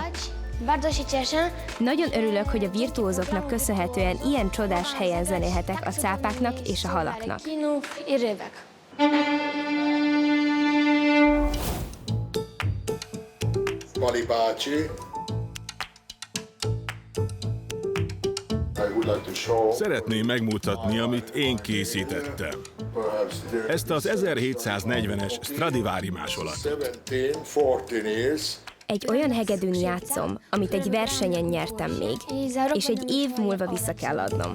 Nagyon örülök, hogy a virtuózoknak köszönhetően ilyen csodás helyen zenélhetek a cápáknak és a halaknak. Mali bácsi. Szeretném megmutatni, amit én készítettem. Ezt az 1740-es Stradivari másolatot. Egy olyan hegedűn játszom, amit egy versenyen nyertem még, és egy év múlva vissza kell adnom.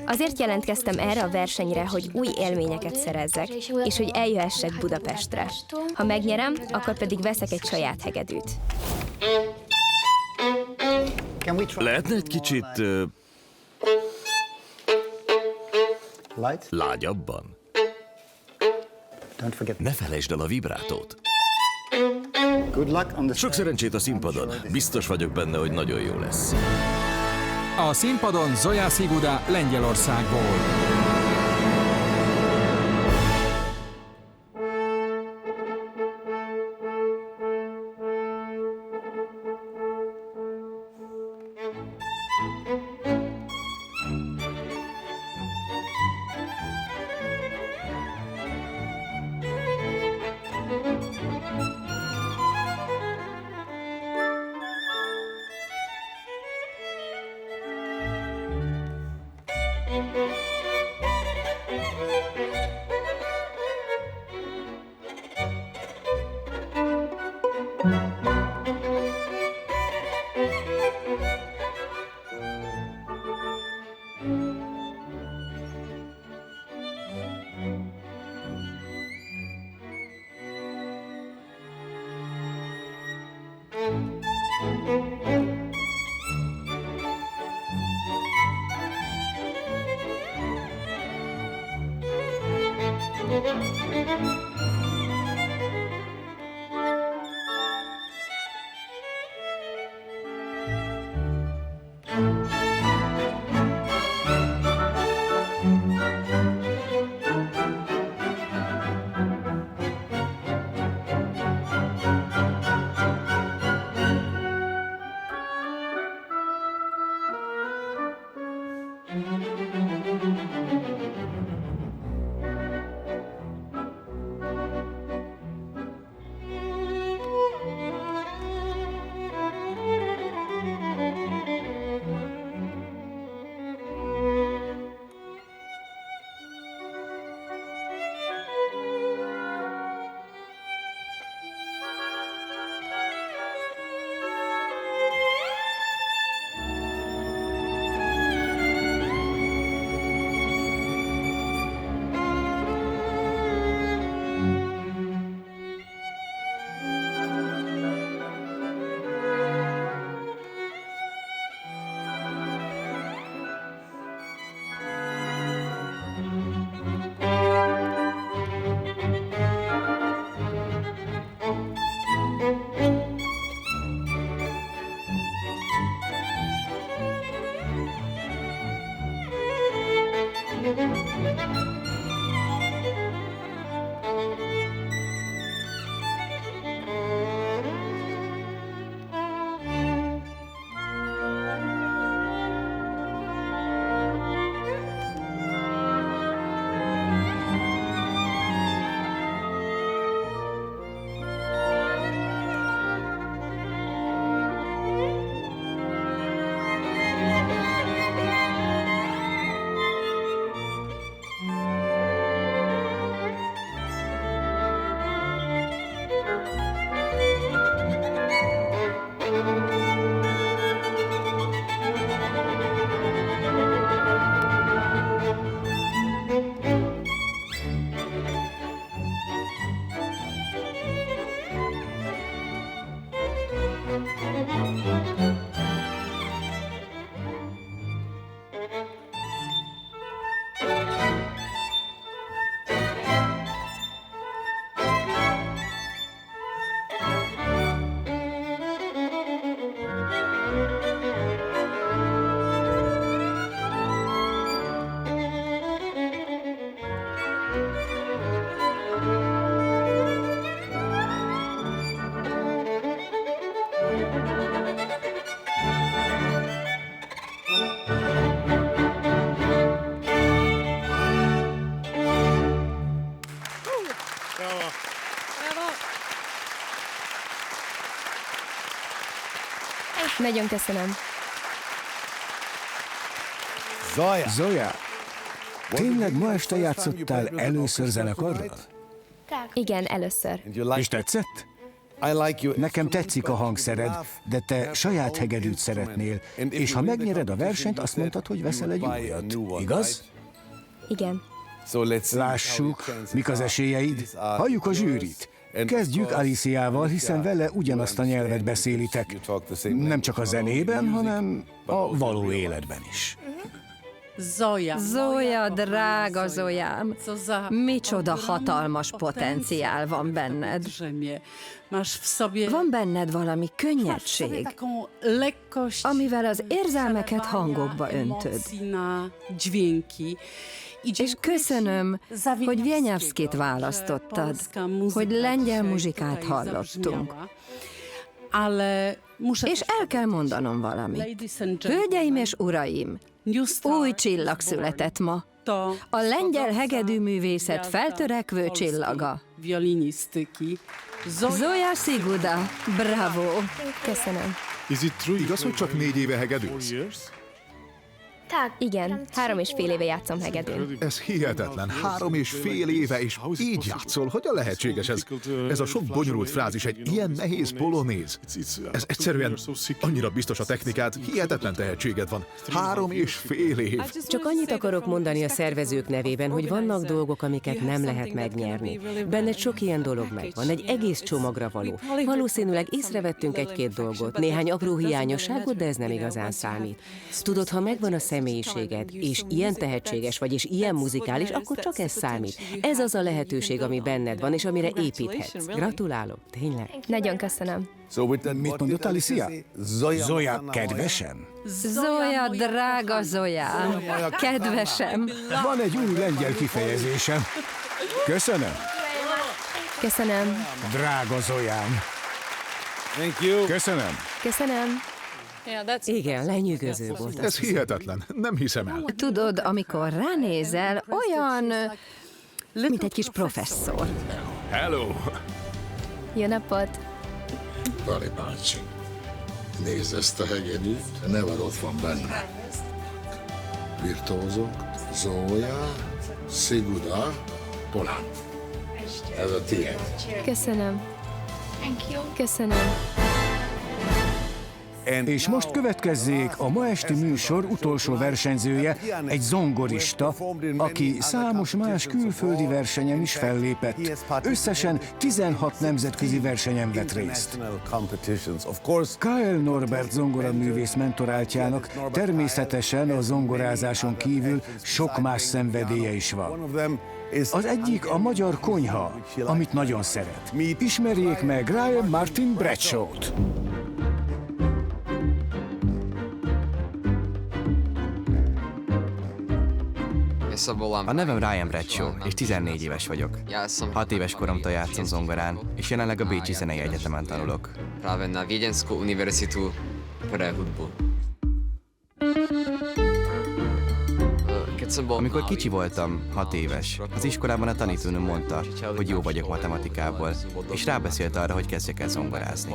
Azért jelentkeztem erre a versenyre, hogy új élményeket szerezzek, és hogy eljöhessek Budapestre. Ha megnyerem, akkor pedig veszek egy saját hegedűt. Lehetne egy kicsit... lágyabban? Ne felejtsd el a vibrátót. Sok szerencsét a színpadon. Biztos vagyok benne, hogy nagyon jó lesz. A színpadon Zoya Siguda Lengyelországból. Nagyon köszönöm. Zoya, tényleg ma este játszottál először zenekarral? Igen, először. És tetszett? Nekem tetszik a hangszered, de te saját hegedűt szeretnél, és ha megnyered a versenyt, azt mondtad, hogy veszel egy újat. Igaz? Igen. Lássuk, mik az esélyeid. Halljuk a zsűrit. Kezdjük Aliciával, hiszen vele ugyanazt a nyelvet beszélitek. Nem csak a zenében, hanem a való életben is. Zoya, drága Zoyám, micsoda hatalmas potenciál van benned. Van benned valami könnyedség, amivel az érzelmeket hangokba öntöd. És köszönöm, hogy Wieniawskit választottad, hogy lengyel muzsikát hallottunk. És el kell mondanom valamit. Hölgyeim és uraim, új csillag született ma. A lengyel hegedűművészet feltörekvő csillaga. Zoya Siguda, bravo! Köszönöm. Igaz, hogy csak 4 éve hegedűsz? Igen, 3,5 éve játszom hegedűn. Ez hihetetlen, 3,5 éve, és így játszol. Hogyan lehetséges ez? Ez a sok bonyolult frázis, egy ilyen nehéz polonéz. Ez egyszerűen annyira biztos a technikát, hihetetlen tehetséged van. 3,5 év. Csak annyit akarok mondani a szervezők nevében, hogy vannak dolgok, amiket nem lehet megnyerni. Benned sok ilyen dolog megvan, egy egész csomagra való. Valószínűleg észrevettünk egy-két dolgot, néhány apró hiányosságot, de ez nem igazán számít. Tudod, ha megvan a személyiséged, és ilyen tehetséges vagy, és ilyen muzikális, akkor csak ez számít. Ez az a lehetőség, ami benned van, és amire építhetsz. Gratulálok, tényleg. Nagyon köszönöm. Mit mondott Alicia? Zoya, kedvesem? Zoya, drága Zoyám, kedvesem. Van egy új lengyel kifejezésem. Köszönöm. Köszönöm. Drága Zoyám. Köszönöm. Köszönöm. Igen, lenyűgöző volt. Ez hihetetlen, nem hiszem el. Tudod, amikor ránézel, olyan, mint egy kis professzor. Hello! Jó napot! Bali bácsi, nézd ezt a hegedűt, Nevar ott van benne. Virtuózok, Zója, Sziguda, Polán. Ez a tiéd. Köszönöm. Köszönöm. És most következzék a ma esti műsor utolsó versenyzője, egy zongorista, aki számos más külföldi versenyen is fellépett. Összesen 16 nemzetközi versenyen vett részt. Kyle Norbert zongoraművész mentoráltjának természetesen a zongorázáson kívül sok más szenvedélye is van. Az egyik a magyar konyha, amit nagyon szeret. Ismerjék meg Ryan Martin Bradshaw-t. A nevem Ryan Bradshaw, és 14 éves vagyok. 6 éves koromtól játszom zongorán, és jelenleg a Bécsi Zenei Egyetemen tanulok. Amikor kicsi voltam, 6 éves, az iskolában a tanítónőm mondta, hogy jó vagyok matematikából, és rábeszélt arra, hogy kezdjek el zongorázni.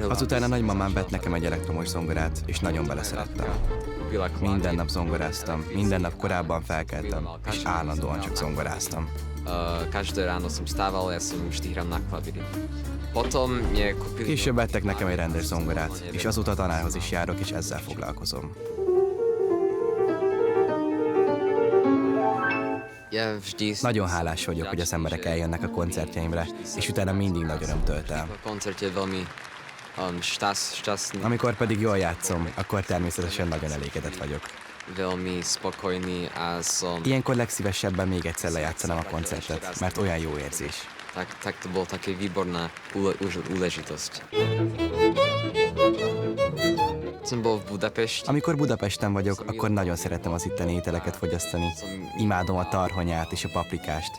Azután a nagymamám vett nekem egy elektromos zongorát, és nagyon beleszerettem. Minden nap zongoráztam, minden nap korábban felkeltem, és állandóan csak zongoráztam. Később vettek nekem egy rendes zongorát, és azóta tanárhoz is járok, és ezzel foglalkozom. Nagyon hálás vagyok, hogy az emberek eljönnek a koncertjeimre, és utána mindig nagy öröm tölt el. Amikor pedig jól játszom, akkor természetesen nagyon elégedett vagyok. Ilyenkor legszívesebben még egyszer lejátszanám a koncertet, mert olyan jó érzés. Amikor Budapesten vagyok, akkor nagyon szeretem az itteni ételeket fogyasztani. Imádom a tarhonyát és a paprikást.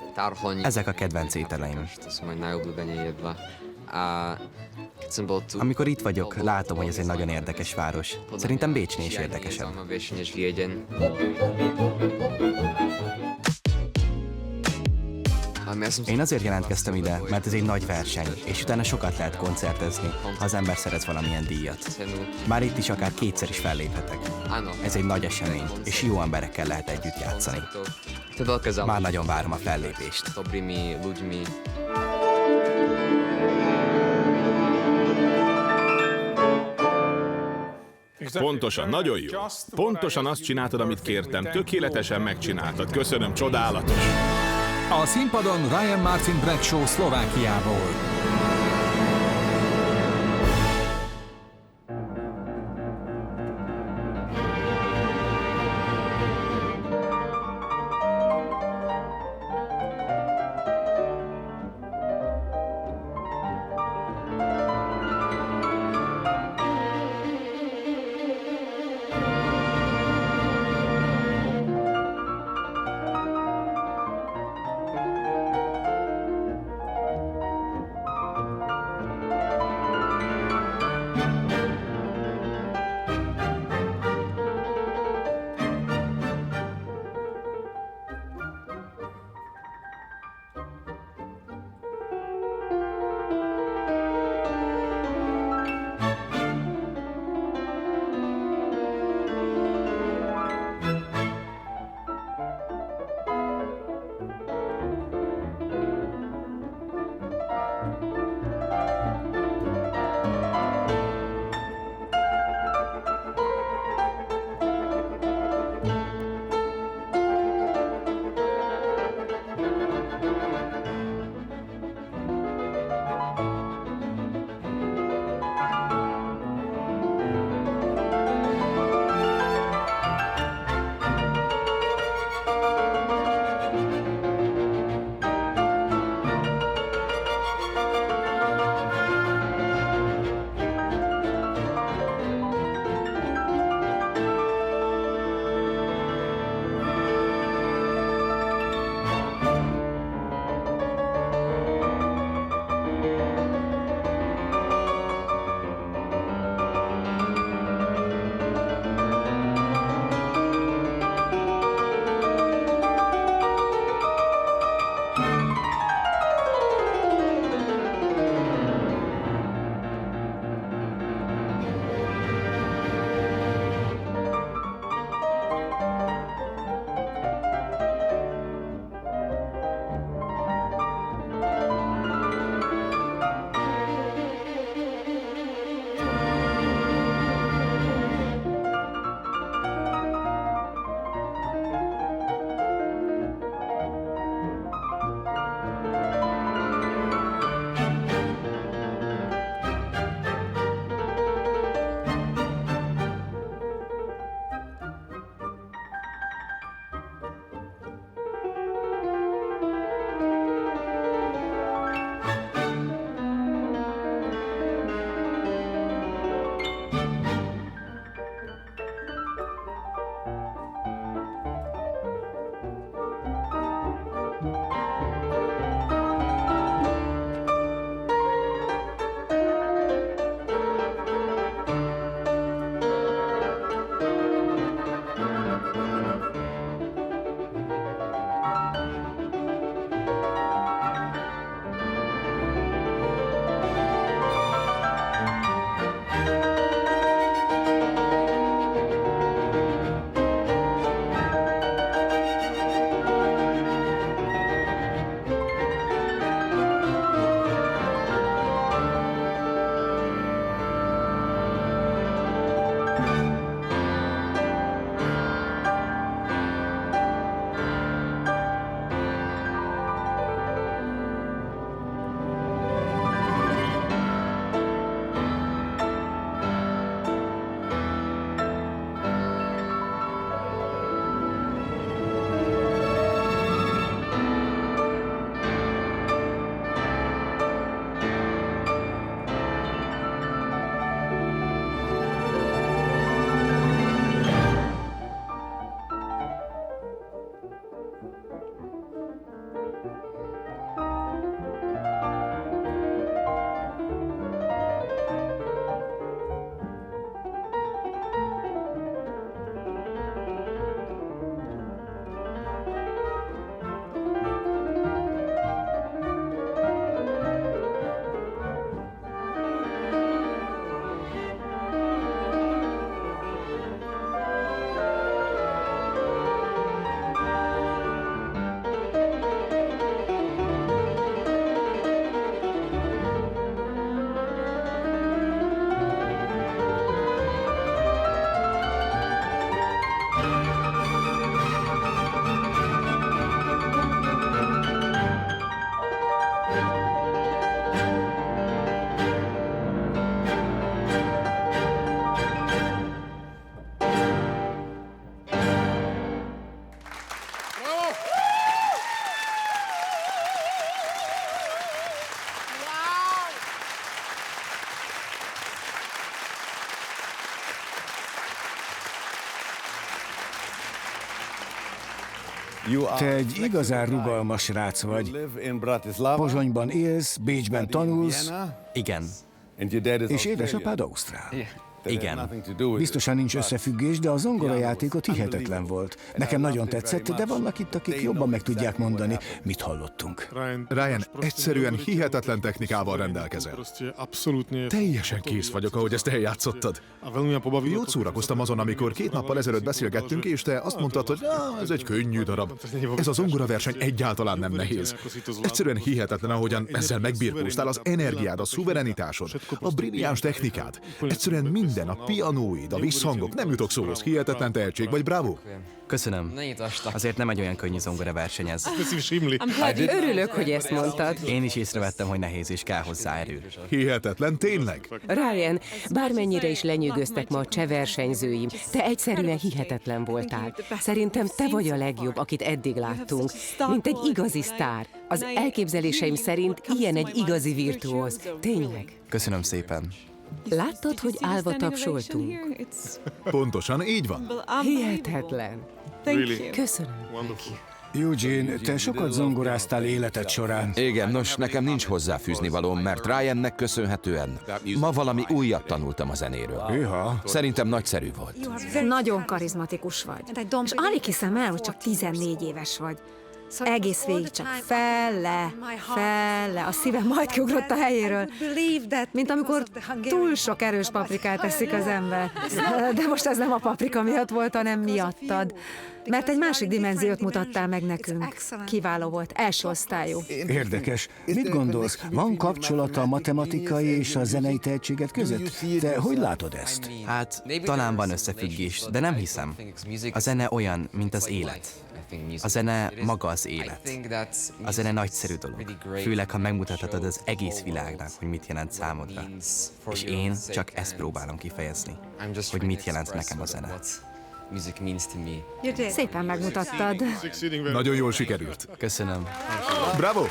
Ezek a kedvenc ételeim. Amikor itt vagyok, látom, hogy ez egy nagyon érdekes város. Szerintem Bécsnél is érdekesebb. Én azért jelentkeztem ide, mert ez egy nagy verseny, és utána sokat lehet koncertezni, ha az ember szeret valamilyen díjat. Már itt is akár kétszer is felléphetek. Ez egy nagy esemény, és jó emberekkel lehet együtt játszani. Már nagyon várom a fellépést. Pontosan, nagyon jó. Pontosan azt csináltad, amit kértem. Tökéletesen megcsináltad. Köszönöm, csodálatos. A színpadon Ryan Martin Bradshaw Szlovákiából. Te egy igazán rugalmas srác vagy. Pozsonyban élsz, Bécsben tanulsz. Igen. És édesapád ausztrál. Igen. Biztosan nincs összefüggés, de a zongorajátékot hihetetlen volt. Nekem nagyon tetszett, de vannak itt, akik jobban meg tudják mondani, mit hallottunk. Ryan, egyszerűen hihetetlen technikával rendelkezel. Teljesen kész vagyok, ahogy ezt eljátszottad. Jót szórakoztam azon, amikor 2 nappal ezelőtt beszélgettünk, és te azt mondtad, hogy ez egy könnyű darab. Ez a zongoraverseny egyáltalán nem nehéz. Egyszerűen hihetetlen, ahogyan ezzel megbirkóztál, az energiád, a szuverenitásod, a brilliáns technikád. Egyszerűen minden, a pianóid, a visszhangok, nem jutok szóhoz, hihetetlen tehetség vagy, bravo! Köszönöm. Azért nem egy olyan könnyű zongoraverseny ez. Örülök, hogy ezt mondtad. Én is észrevettem, hogy nehéz és kell hozzá erő. Hihetetlen, tényleg? Ryan, bármennyire is lenyűgöztek ma a cseh versenyzőim, te egyszerűen hihetetlen voltál. Szerintem te vagy a legjobb, akit eddig láttunk. Mint egy igazi sztár. Az elképzeléseim szerint ilyen egy igazi virtuóz. Tényleg. Köszönöm szépen. Láttad, hogy állva tapsoltunk? Pontosan így van. Hihetetlen. Köszönöm. Eugene, te sokat zongoráztál életed során. Igen, nos, nekem nincs hozzáfűzni valóm, mert Ryannek köszönhetően ma valami újat tanultam a zenéről. Szerintem nagyszerű volt. Nagyon karizmatikus vagy. És alig hiszem el, hogy csak 14 éves vagy. Egész végig csak felle, a szívem majd kiugrott a helyéről. Mint amikor túl sok erős paprikát eszik az ember. De most ez nem a paprika miatt volt, hanem miattad. Mert egy másik dimenziót mutattál meg nekünk. Kiváló volt, első osztályú. Érdekes. Mit gondolsz? Van kapcsolata a matematikai és a zenei tehetséget között? Te hogy látod ezt? Hát, talán van összefüggés, de nem hiszem. A zene olyan, mint az élet. A zene maga az élet. A zene nagyszerű dolog. Főleg, ha megmutathatod az egész világnak, hogy mit jelent számodra. És én csak ezt próbálom kifejezni, hogy mit jelent nekem a zene. Szépen megmutattad. Nagyon jól sikerült. Köszönöm. Bravo!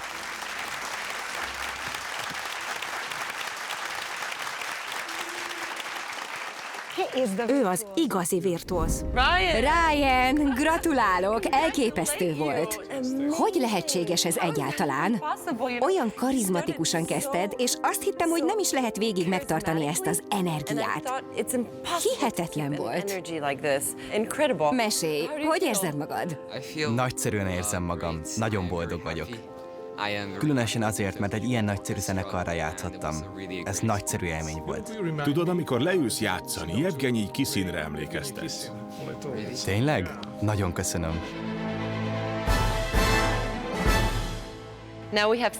Ő az igazi virtuóz. Ryan, gratulálok, elképesztő volt. Hogy lehetséges ez egyáltalán? Olyan karizmatikusan kezdted, és azt hittem, hogy nem is lehet végig megtartani ezt az energiát. Hihetetlen volt. Mesélj, hogy érzed magad? Nagyszerűen érzem magam. Nagyon boldog vagyok. Különösen azért, mert egy ilyen nagyszerű zenekarra játszhattam. Ez nagyszerű élmény volt. Tudod, amikor leülsz játszani, Evgenyi Kisinre emlékeztet. Tényleg? Nagyon köszönöm.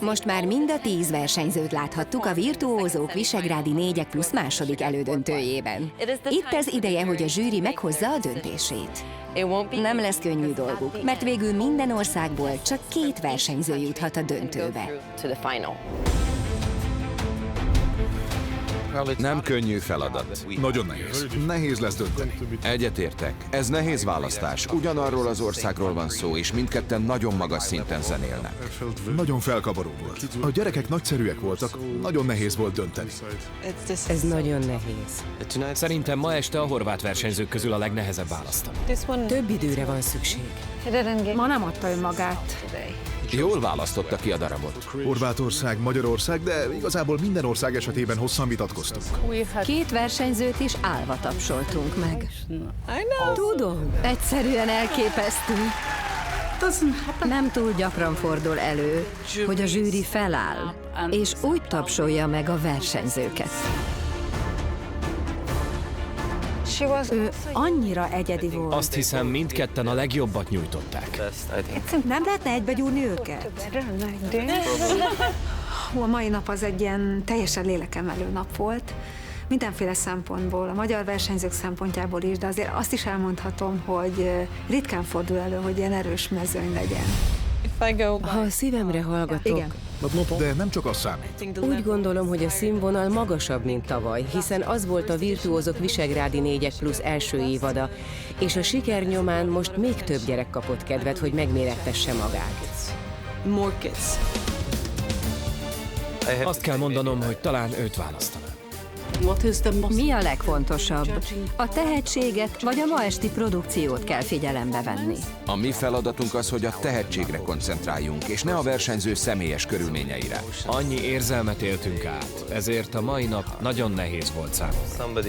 Most már mind a 10 versenyzőt láthattuk a Virtuózók Visegrádi 4+1 második elődöntőjében. Itt az ideje, hogy a zsűri meghozza a döntését. Nem lesz könnyű dolguk, mert végül minden országból csak 2 versenyző juthat a döntőbe. Nem könnyű feladat. Nagyon nehéz. Nehéz lesz dönteni. Egyetértek. Ez nehéz választás. Ugyanarról az országról van szó, és mindketten nagyon magas szinten zenélnek. Nagyon felkavaró volt. A gyerekek nagyszerűek voltak, nagyon nehéz volt dönteni. Ez nagyon nehéz. Szerintem ma este a horvát versenyzők közül a legnehezebb választani. Több időre van szükség. Ma nem adta önmagát. Jól választotta ki a darabot. Horvátország, Magyarország, de igazából minden ország esetében hosszan vitatkoztunk. 2 versenyzőt is állva tapsoltunk meg. Tudom. Egyszerűen elképesztő. Nem túl gyakran fordul elő, hogy a zsűri feláll, és úgy tapsolja meg a versenyzőket. Ő annyira egyedi volt. Azt hiszem, mindketten a legjobbat nyújtották. Nem lehetne egybegyúrni őket? A mai nap az egy ilyen teljesen lélekemelő nap volt. Mindenféle szempontból, a magyar versenyzők szempontjából is, de azért azt is elmondhatom, hogy ritkán fordul elő, hogy ilyen erős mezőny legyen. Ha a szívemre hallgatok, igen. De nem csak az számít. Úgy gondolom, hogy a színvonal magasabb, mint tavaly, hiszen az volt a Virtuózok Visegrádi 4+1 első évada, és a siker nyomán most még több gyerek kapott kedvet, hogy megmérettesse magát. Azt kell mondanom, hogy talán őt választanám. Mi a legfontosabb? A tehetséget vagy a ma esti produkciót kell figyelembe venni? A mi feladatunk az, hogy a tehetségre koncentráljunk, és ne a versenyző személyes körülményeire. Annyi érzelmet éltünk át, ezért a mai nap nagyon nehéz volt számomra.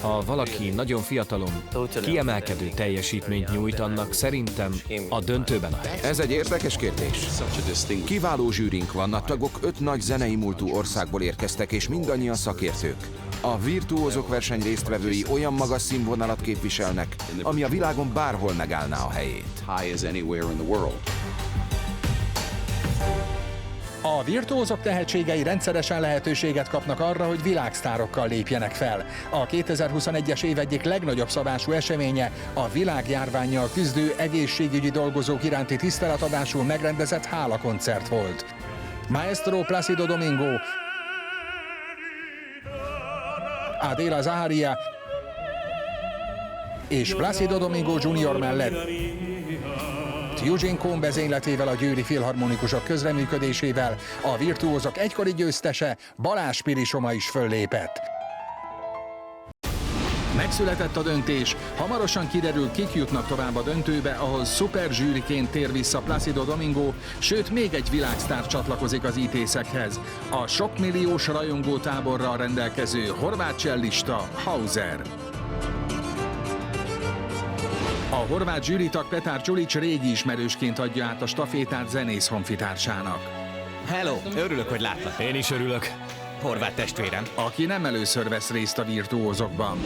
Ha valaki nagyon fiatalon kiemelkedő teljesítményt nyújt, annak szerintem a döntőben a hely. Ez egy érdekes kérdés. Kiváló zsűrink van, a tagok 5 nagy zenei múltú országból érkeztek, és mindannyian szakértők. A virtuózok verseny résztvevői olyan magas színvonalat képviselnek, ami a világon bárhol megállná a helyét. A virtuózok tehetségei rendszeresen lehetőséget kapnak arra, hogy világsztárokkal lépjenek fel. A 2021-es év egyik legnagyobb szabású eseménye a világjárvánnyal küzdő egészségügyi dolgozók iránti tiszteletadásul megrendezett hálakoncert volt. Maestro Plácido Domingo, Adela Zaharia és Plácido Domingo Jr. mellett Eugene Kohn vezényletével, a Győri Filharmonikusok közreműködésével a virtuózok egykori győztese, Balázs Piri Soma is föllépett. Megszületett a döntés, hamarosan kiderül, kik jutnak tovább a döntőbe, ahol szuperzsűriként tér vissza Plácido Domingo, sőt még egy világsztár csatlakozik az ítészekhez. A sokmilliós rajongótáborral rendelkező horvát csellista Hauser. A horvát zsűritag Petar Čulić régi ismerősként adja át a stafétát zenész honfitársának. Hello, örülök, hogy látlak. Én is örülök. Horvát testvérem. Aki nem először vesz részt a virtuózokban.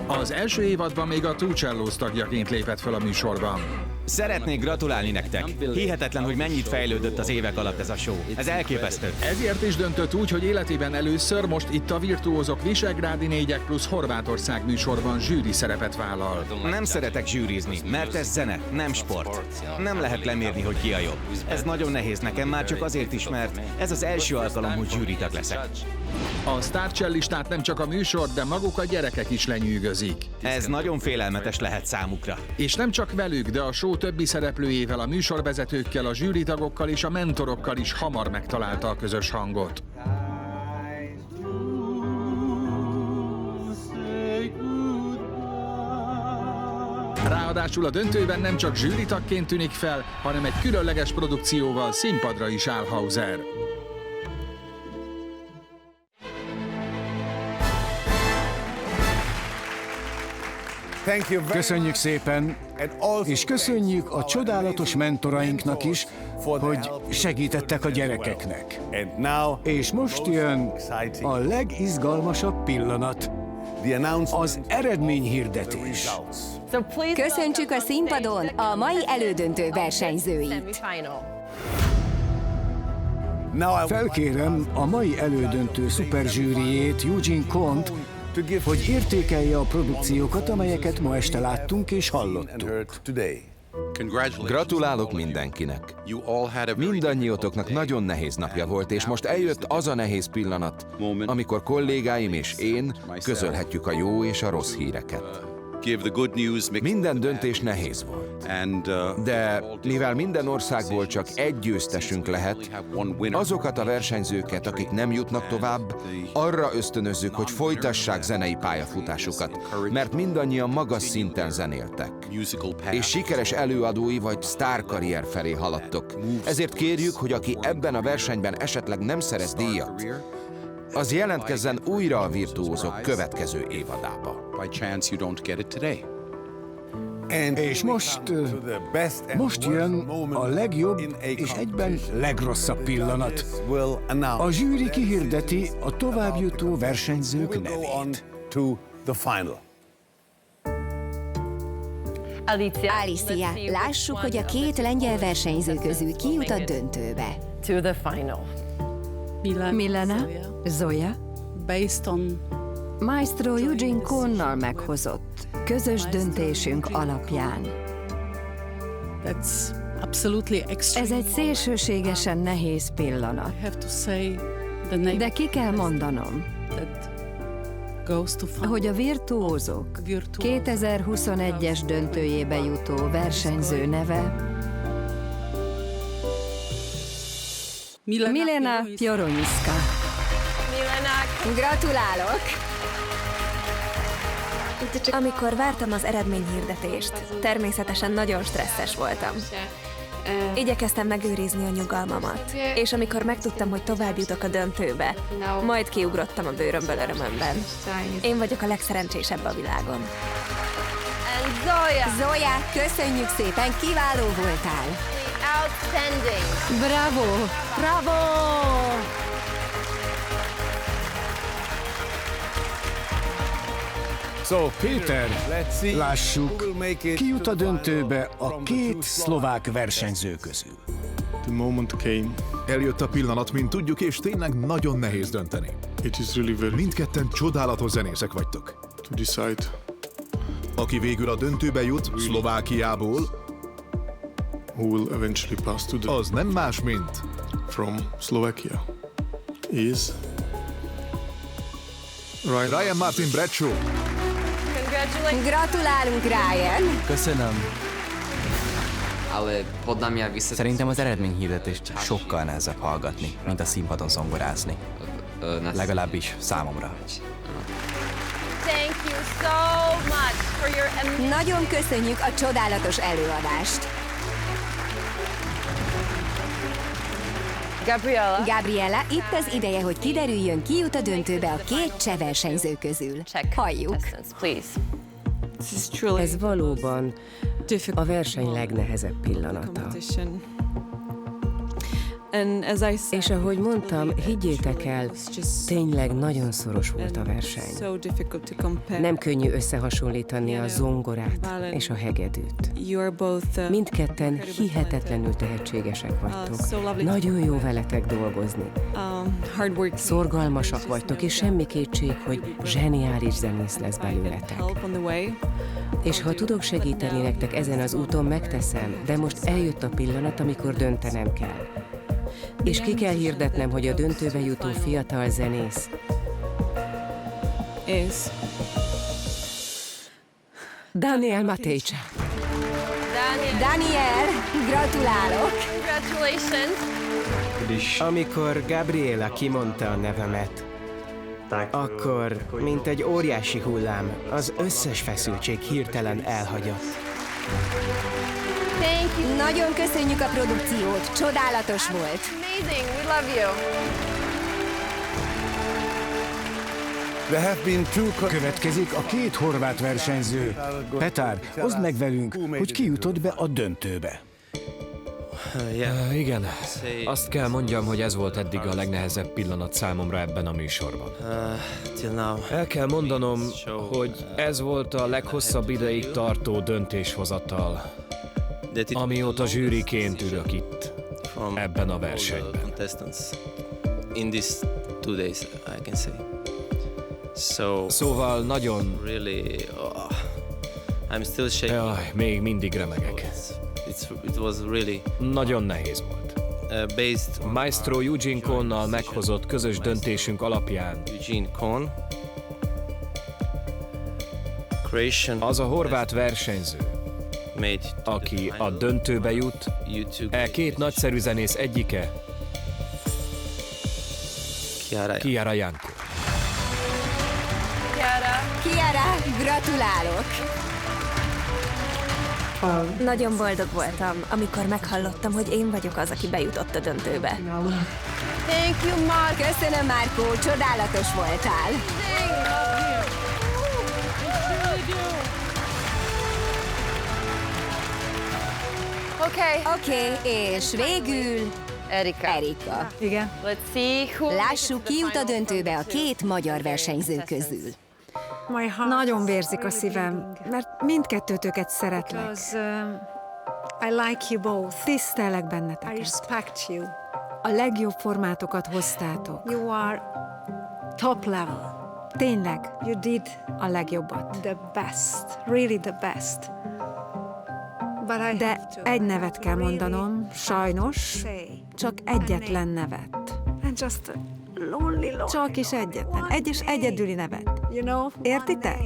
Az első évadban még a Two Cellos tagjaként lépett fel a műsorban. Szeretnék gratulálni nektek. Hihetetlen, hogy mennyit fejlődött az évek alatt ez a show. Ez elképesztő. Ezért is döntött úgy, hogy életében először most itt a virtuózok Visegrádi 4 plusz Horvátország műsorban zsűri szerepet vállal. Nem szeretek zsűrizni, mert ez zene, nem sport. Nem lehet lemérni, hogy ki a jobb. Ez nagyon nehéz nekem, már csak azért is, mert ez az első alkalom, hogy zsűritag leszek. A sztárcsellistát nem csak a műsor, de maguk a gyerekek is lenyűgözik. Ez nagyon félelmetes lehet számukra. És nem csak velük, de a show többi szereplőjével, a műsorvezetőkkel, a zsűritagokkal és a mentorokkal is hamar megtalálta a közös hangot. Ráadásul a döntőben nem csak zsűritagként tűnik fel, hanem egy különleges produkcióval színpadra is áll Hauser. Köszönjük szépen, és köszönjük a csodálatos mentorainknak is, hogy segítettek a gyerekeknek. És most jön a legizgalmasabb pillanat, az eredményhirdetés. Köszöntsük a színpadon a mai elődöntő versenyzőit. Felkérem a mai elődöntő szuperzsűriét, Eugene Kohnt, hogy értékelje a produkciókat, amelyeket ma este láttunk és hallottunk. Gratulálok mindenkinek! Mindannyiótoknak nagyon nehéz napja volt, és most eljött az a nehéz pillanat, amikor kollégáim és én közölhetjük a jó és a rossz híreket. Minden döntés nehéz volt. De mivel minden országból csak egy győztesünk lehet, azokat a versenyzőket, akik nem jutnak tovább, arra ösztönözzük, hogy folytassák zenei pályafutásukat, mert mindannyian magas szinten zenéltek. És sikeres előadói vagy sztárkarrier felé haladtok. Ezért kérjük, hogy aki ebben a versenyben esetleg nem szerez díjat, az jelentkezzen újra a virtuózok következő évadába. És most jön a legjobb és egyben legrosszabb pillanat. A zsűri kihirdeti a továbbjutó versenyzők nevét. Alicia, lássuk, hogy a két lengyel versenyző közül ki jut a döntőbe. Milena, Zoya, Maestro Eugene Kohnnal meghozott közös döntésünk alapján. Ez egy szélsőségesen nehéz pillanat. De ki kell mondanom, hogy a virtuózok 2021-es döntőjébe jutó versenyző neve Milena Pioroniszka. Milena, Gratulálok! Amikor vártam az eredményhirdetést, természetesen nagyon stresszes voltam. Igyekeztem megőrizni a nyugalmamat, és amikor megtudtam, hogy tovább jutok a döntőbe, majd kiugrottam a bőrömből örömömben. Én vagyok a legszerencsésebb a világon. Zoya, köszönjük szépen, kiváló voltál! Outstanding! Bravo! Bravo! Péter, lássuk, ki jut a döntőbe a két szlovák versenyző közül. Eljött a pillanat, mint tudjuk, és tényleg nagyon nehéz dönteni. Mindketten csodálatos zenészek vagytok. Aki végül a döntőbe jut, Szlovákiából, az nem más, mint Ryan Martin Bradshaw. Gratulálunk, Ryan! Köszönöm. Szerintem az eredményhirdetést sokkal nehezebb hallgatni, mint a színpadon zongorázni. Legalábbis számomra. Thank you so much for your Nagyon köszönjük a csodálatos előadást! Gabriella, itt az ideje, hogy kiderüljön, ki jut a döntőbe a két cseh versenyző közül. Halljuk! Ez valóban a verseny legnehezebb pillanata. És ahogy mondtam, higgyétek el, tényleg nagyon szoros volt a verseny. Nem könnyű összehasonlítani a zongorát és a hegedűt. Mindketten hihetetlenül tehetségesek vagytok. Nagyon jó veletek dolgozni. Szorgalmasak vagytok, és semmi kétség, hogy zseniális zenész lesz belőletek. És ha tudok segíteni nektek ezen az úton, megteszem, de most eljött a pillanat, amikor döntenem kell. És ki kell hirdetnem, hogy a döntőbe jutó fiatal zenész Daniel Matejcsák. Daniel, gratulálok! Congratulations! Amikor Gabriela kimondta a nevemet, akkor, mint egy óriási hullám, az összes feszültség hirtelen elhagyott. Nagyon köszönjük a produkciót, csodálatos volt! Amazing, we love you! Következik a két horvát versenyző. Petár, oszd meg velünk, hogy ki jutott be a döntőbe. Igen, azt kell mondjam, hogy ez volt eddig a legnehezebb pillanat számomra ebben a műsorban. El kell mondanom, hogy ez volt a leghosszabb ideig tartó döntéshozatal, amióta zsűriként ülök itt, ebben a versenyben. Szóval nagyon... Jaj, még mindig remegek. Nagyon nehéz volt. Maestro Eugene Kohnnal meghozott közös döntésünk alapján az a horvát versenyző, aki a döntőbe jut, két nagyszerű zenész egyike, Chiara Janko. Chiara, gratulálok! Nagyon boldog voltam, amikor meghallottam, hogy én vagyok az, aki bejutott a döntőbe. Thank you, Mark! Köszönöm, Márkó, csodálatos voltál! Oké, és végül... Erika. Igen. Let's see who... Lássuk, ki jut a döntőbe a két magyar versenyző közül. Nagyon vérzik a szívem, mert mindkettőtöket szeretlek. I like you both. Tisztelek benneteket. I respect you. A legjobb formátokat hoztátok. You are top level. Tényleg, you did a legjobbat. The best. Really the best. De egy nevet kell mondanom, sajnos, csak egyetlen nevet. Csak is egyetlen, egy és egyedüli nevet. Értitek?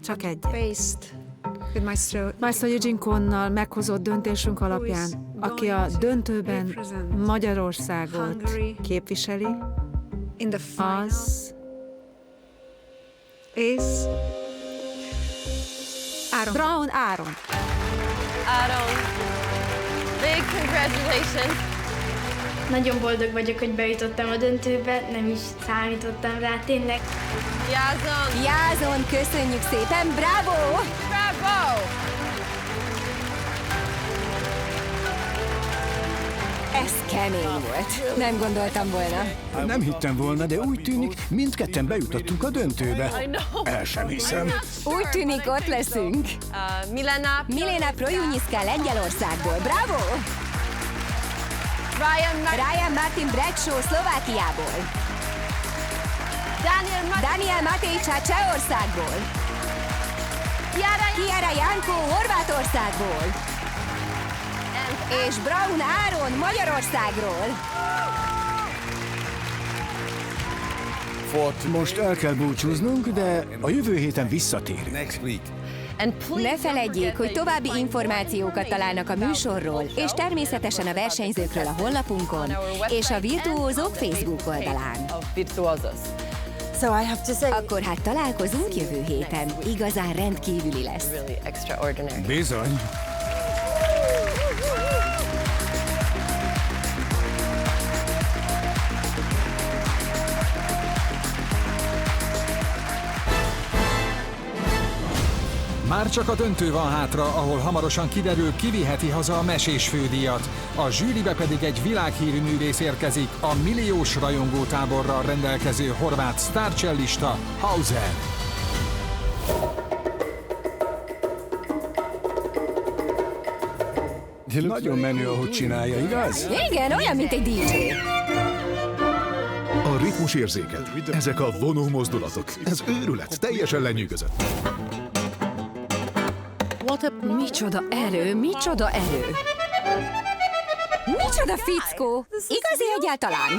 Csak egyet. Maestro Eugene Kohnnal meghozott döntésünk alapján, aki a döntőben Magyarországot képviseli, az és Áron. Brown Áron. Áron. Big congratulations. Nagyon boldog vagyok, hogy bejutottam a döntőbe, nem is számítottam rá, tényleg. Jázon! Jázon, köszönjük szépen, bravo! Bravo! Ez kemény volt. Nem gondoltam volna. Nem hittem volna, de úgy tűnik, mindketten bejutottunk a döntőbe. El sem hiszem. Úgy tűnik, ott leszünk. Milena Projunyiszka Lengyelországból. Bravo! Ryan Martin Bradshaw Szlovákiából. Daniel Matejča Csehországból. Kiara Janko Horvátországból. És Brown Áron Magyarországról. Most el kell búcsúznunk, de a jövő héten visszatérünk. Ne feledjék, hogy további információkat találnak a műsorról, és természetesen a versenyzőkről a honlapunkon, és a Virtuózok Facebook oldalán. Akkor hát találkozunk jövő héten. Igazán rendkívüli lesz. Bizony. Már csak a döntő van hátra, ahol hamarosan kiderül, ki viheti haza a mesés fődíjat. A zsűribe pedig egy világhírű művész érkezik, a milliós rajongótáborral rendelkező horvát sztárcsellista Hauser. Nagyon menő, ahogy csinálja, igaz? Igen, olyan, mint egy DJ. A ritmus érzéket, ezek a vonó mozdulatok, ez őrület, teljesen lenyűgözött. Micsoda erő, micsoda erő! Micsoda fickó! Igazi egyáltalán!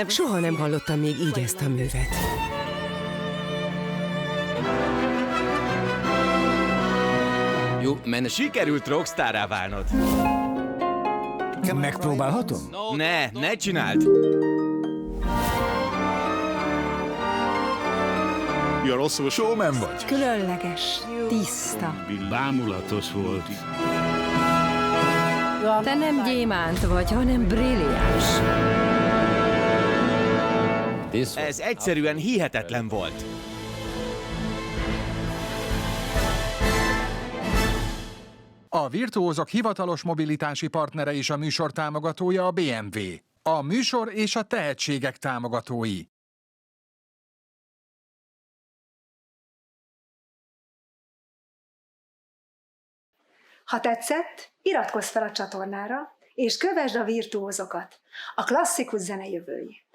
Soha nem hallottam még így ezt a művet. Jó, men sikerült rockstárrá válnod. Megpróbálhatom? Ne csináld! Showman vagy. Különleges, tiszta. Bámulatos volt. Te nem gyémánt vagy, hanem brilliáns. Ez egyszerűen hihetetlen volt. A Virtuózok hivatalos mobilitási partnere és a műsor támogatója a BMW. A műsor és a tehetségek támogatói. Ha tetszett, iratkozz fel a csatornára, és kövesd a Virtuózokat, a klasszikus zene jövőjét.